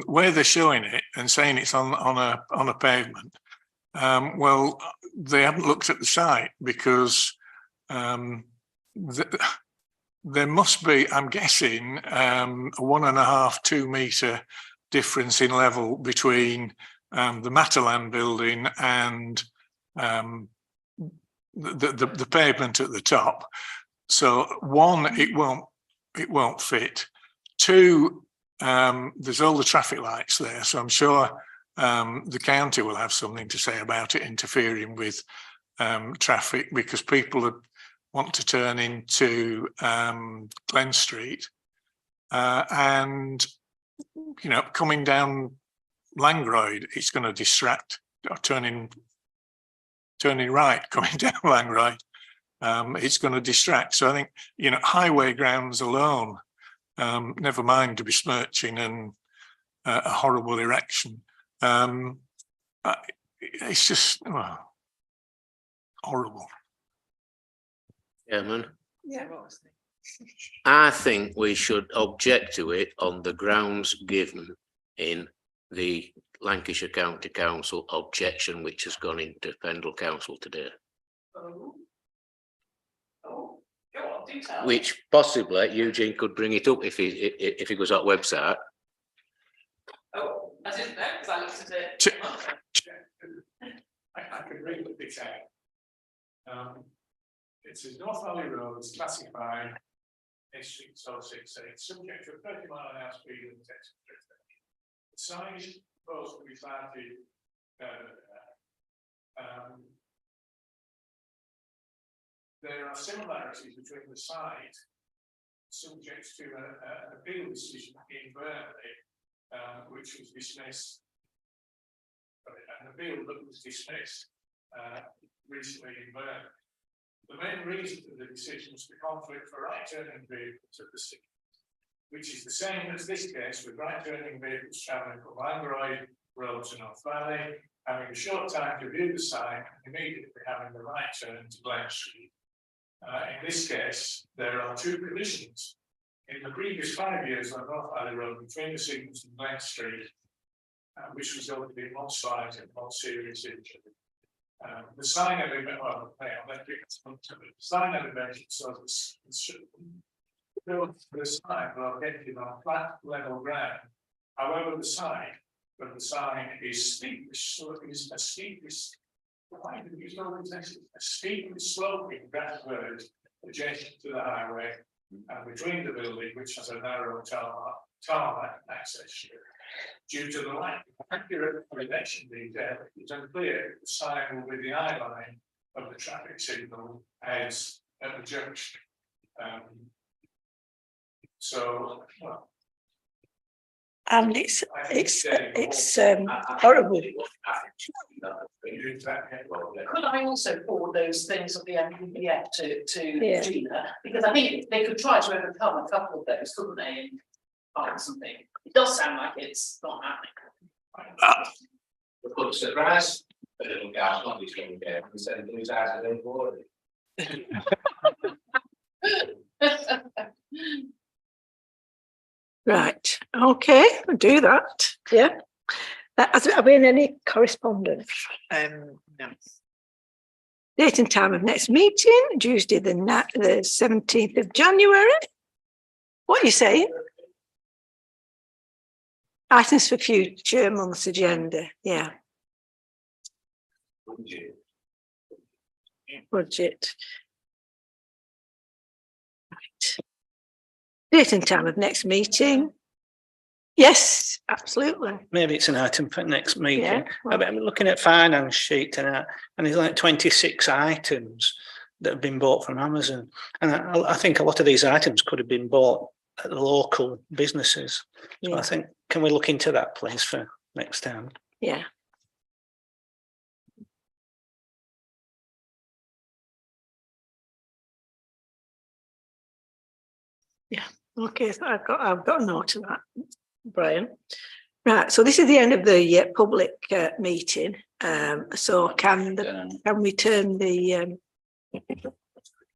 where they're showing it and saying it's on a pavement, well, they haven't looked at the site because there must be, I'm guessing, a 1.5, 2 meter difference in level between the Matalan building and the pavement at the top. So one, it won't fit. Two, there's all the traffic lights there, so I'm sure the county will have something to say about it interfering with traffic, because people want to turn into Glen Street and, you know, coming down Langroyd, it's going to distract, or turning right, coming down Langroyd, it's going to distract. So I think, you know, highway grounds alone, never mind to besmirching and a horrible erection. It's just horrible. Chairman, Yeah. I think we should object to it on the grounds given in the Lancashire County Council objection, which has gone into Pendle Council today. Which possibly Eugene could bring it up if he goes on website. Oh, I didn't know, because I looked at it. I can read what they say. It says North Valley Road is classified Street 668, subject to a 30-mile-an-hour speed and text. The sign is supposed to be slightly there are similarities between the site, subject to an appeal decision in Burnley, which was dismissed. An appeal that was dismissed recently in Burnley. The main reason for the decision was the conflict for right-turning vehicles at the city, which is the same as this case, with right-turning vehicles travelling from Langroyd Road to North Valley, having a short time to view the site and immediately having the right turn to Glen Street. In this case, there are two collisions. In the previous 5 years on North Valley Road between the signals and Glen Street, which resulted in one slight and one serious injury. The sign element, well, the sign elevation shows the sign located on flat level ground. However, the sign is steeply, so it is a steeply sloping grass verge adjacent to the highway and between the building, which has a narrow tarmac access street. Due to the lack of accurate elevation detail, it's unclear if the sign will be the eye line of the traffic signal heads at the junction. So. And it's horrible. Could I also forward those things at the end of the year to Yeah. Gina? Because I think they could try to overcome a couple of those, couldn't they, and find something. It does sound like it's not happening. Put a surprise, a little gas on this one there, instead of these eyes and then forward. Right, okay, I'll do that, yeah. Has there been any correspondence? No. Date and time of next meeting, Tuesday, the 17th of January. What are you saying? Items for future month's agenda, yeah. Budget. Right. Date and time of next meeting. Yes, absolutely. Maybe it's an item for next meeting. Yeah, well- I'm looking at finance sheet and there's like 26 items that have been bought from Amazon. And I think a lot of these items could have been bought at the local businesses. So Yeah. I think, can we look into that, please, for next time? Yeah. Yeah, okay, so I've got a note of that, Brian. Right, so this is the end of the public meeting. So can we turn the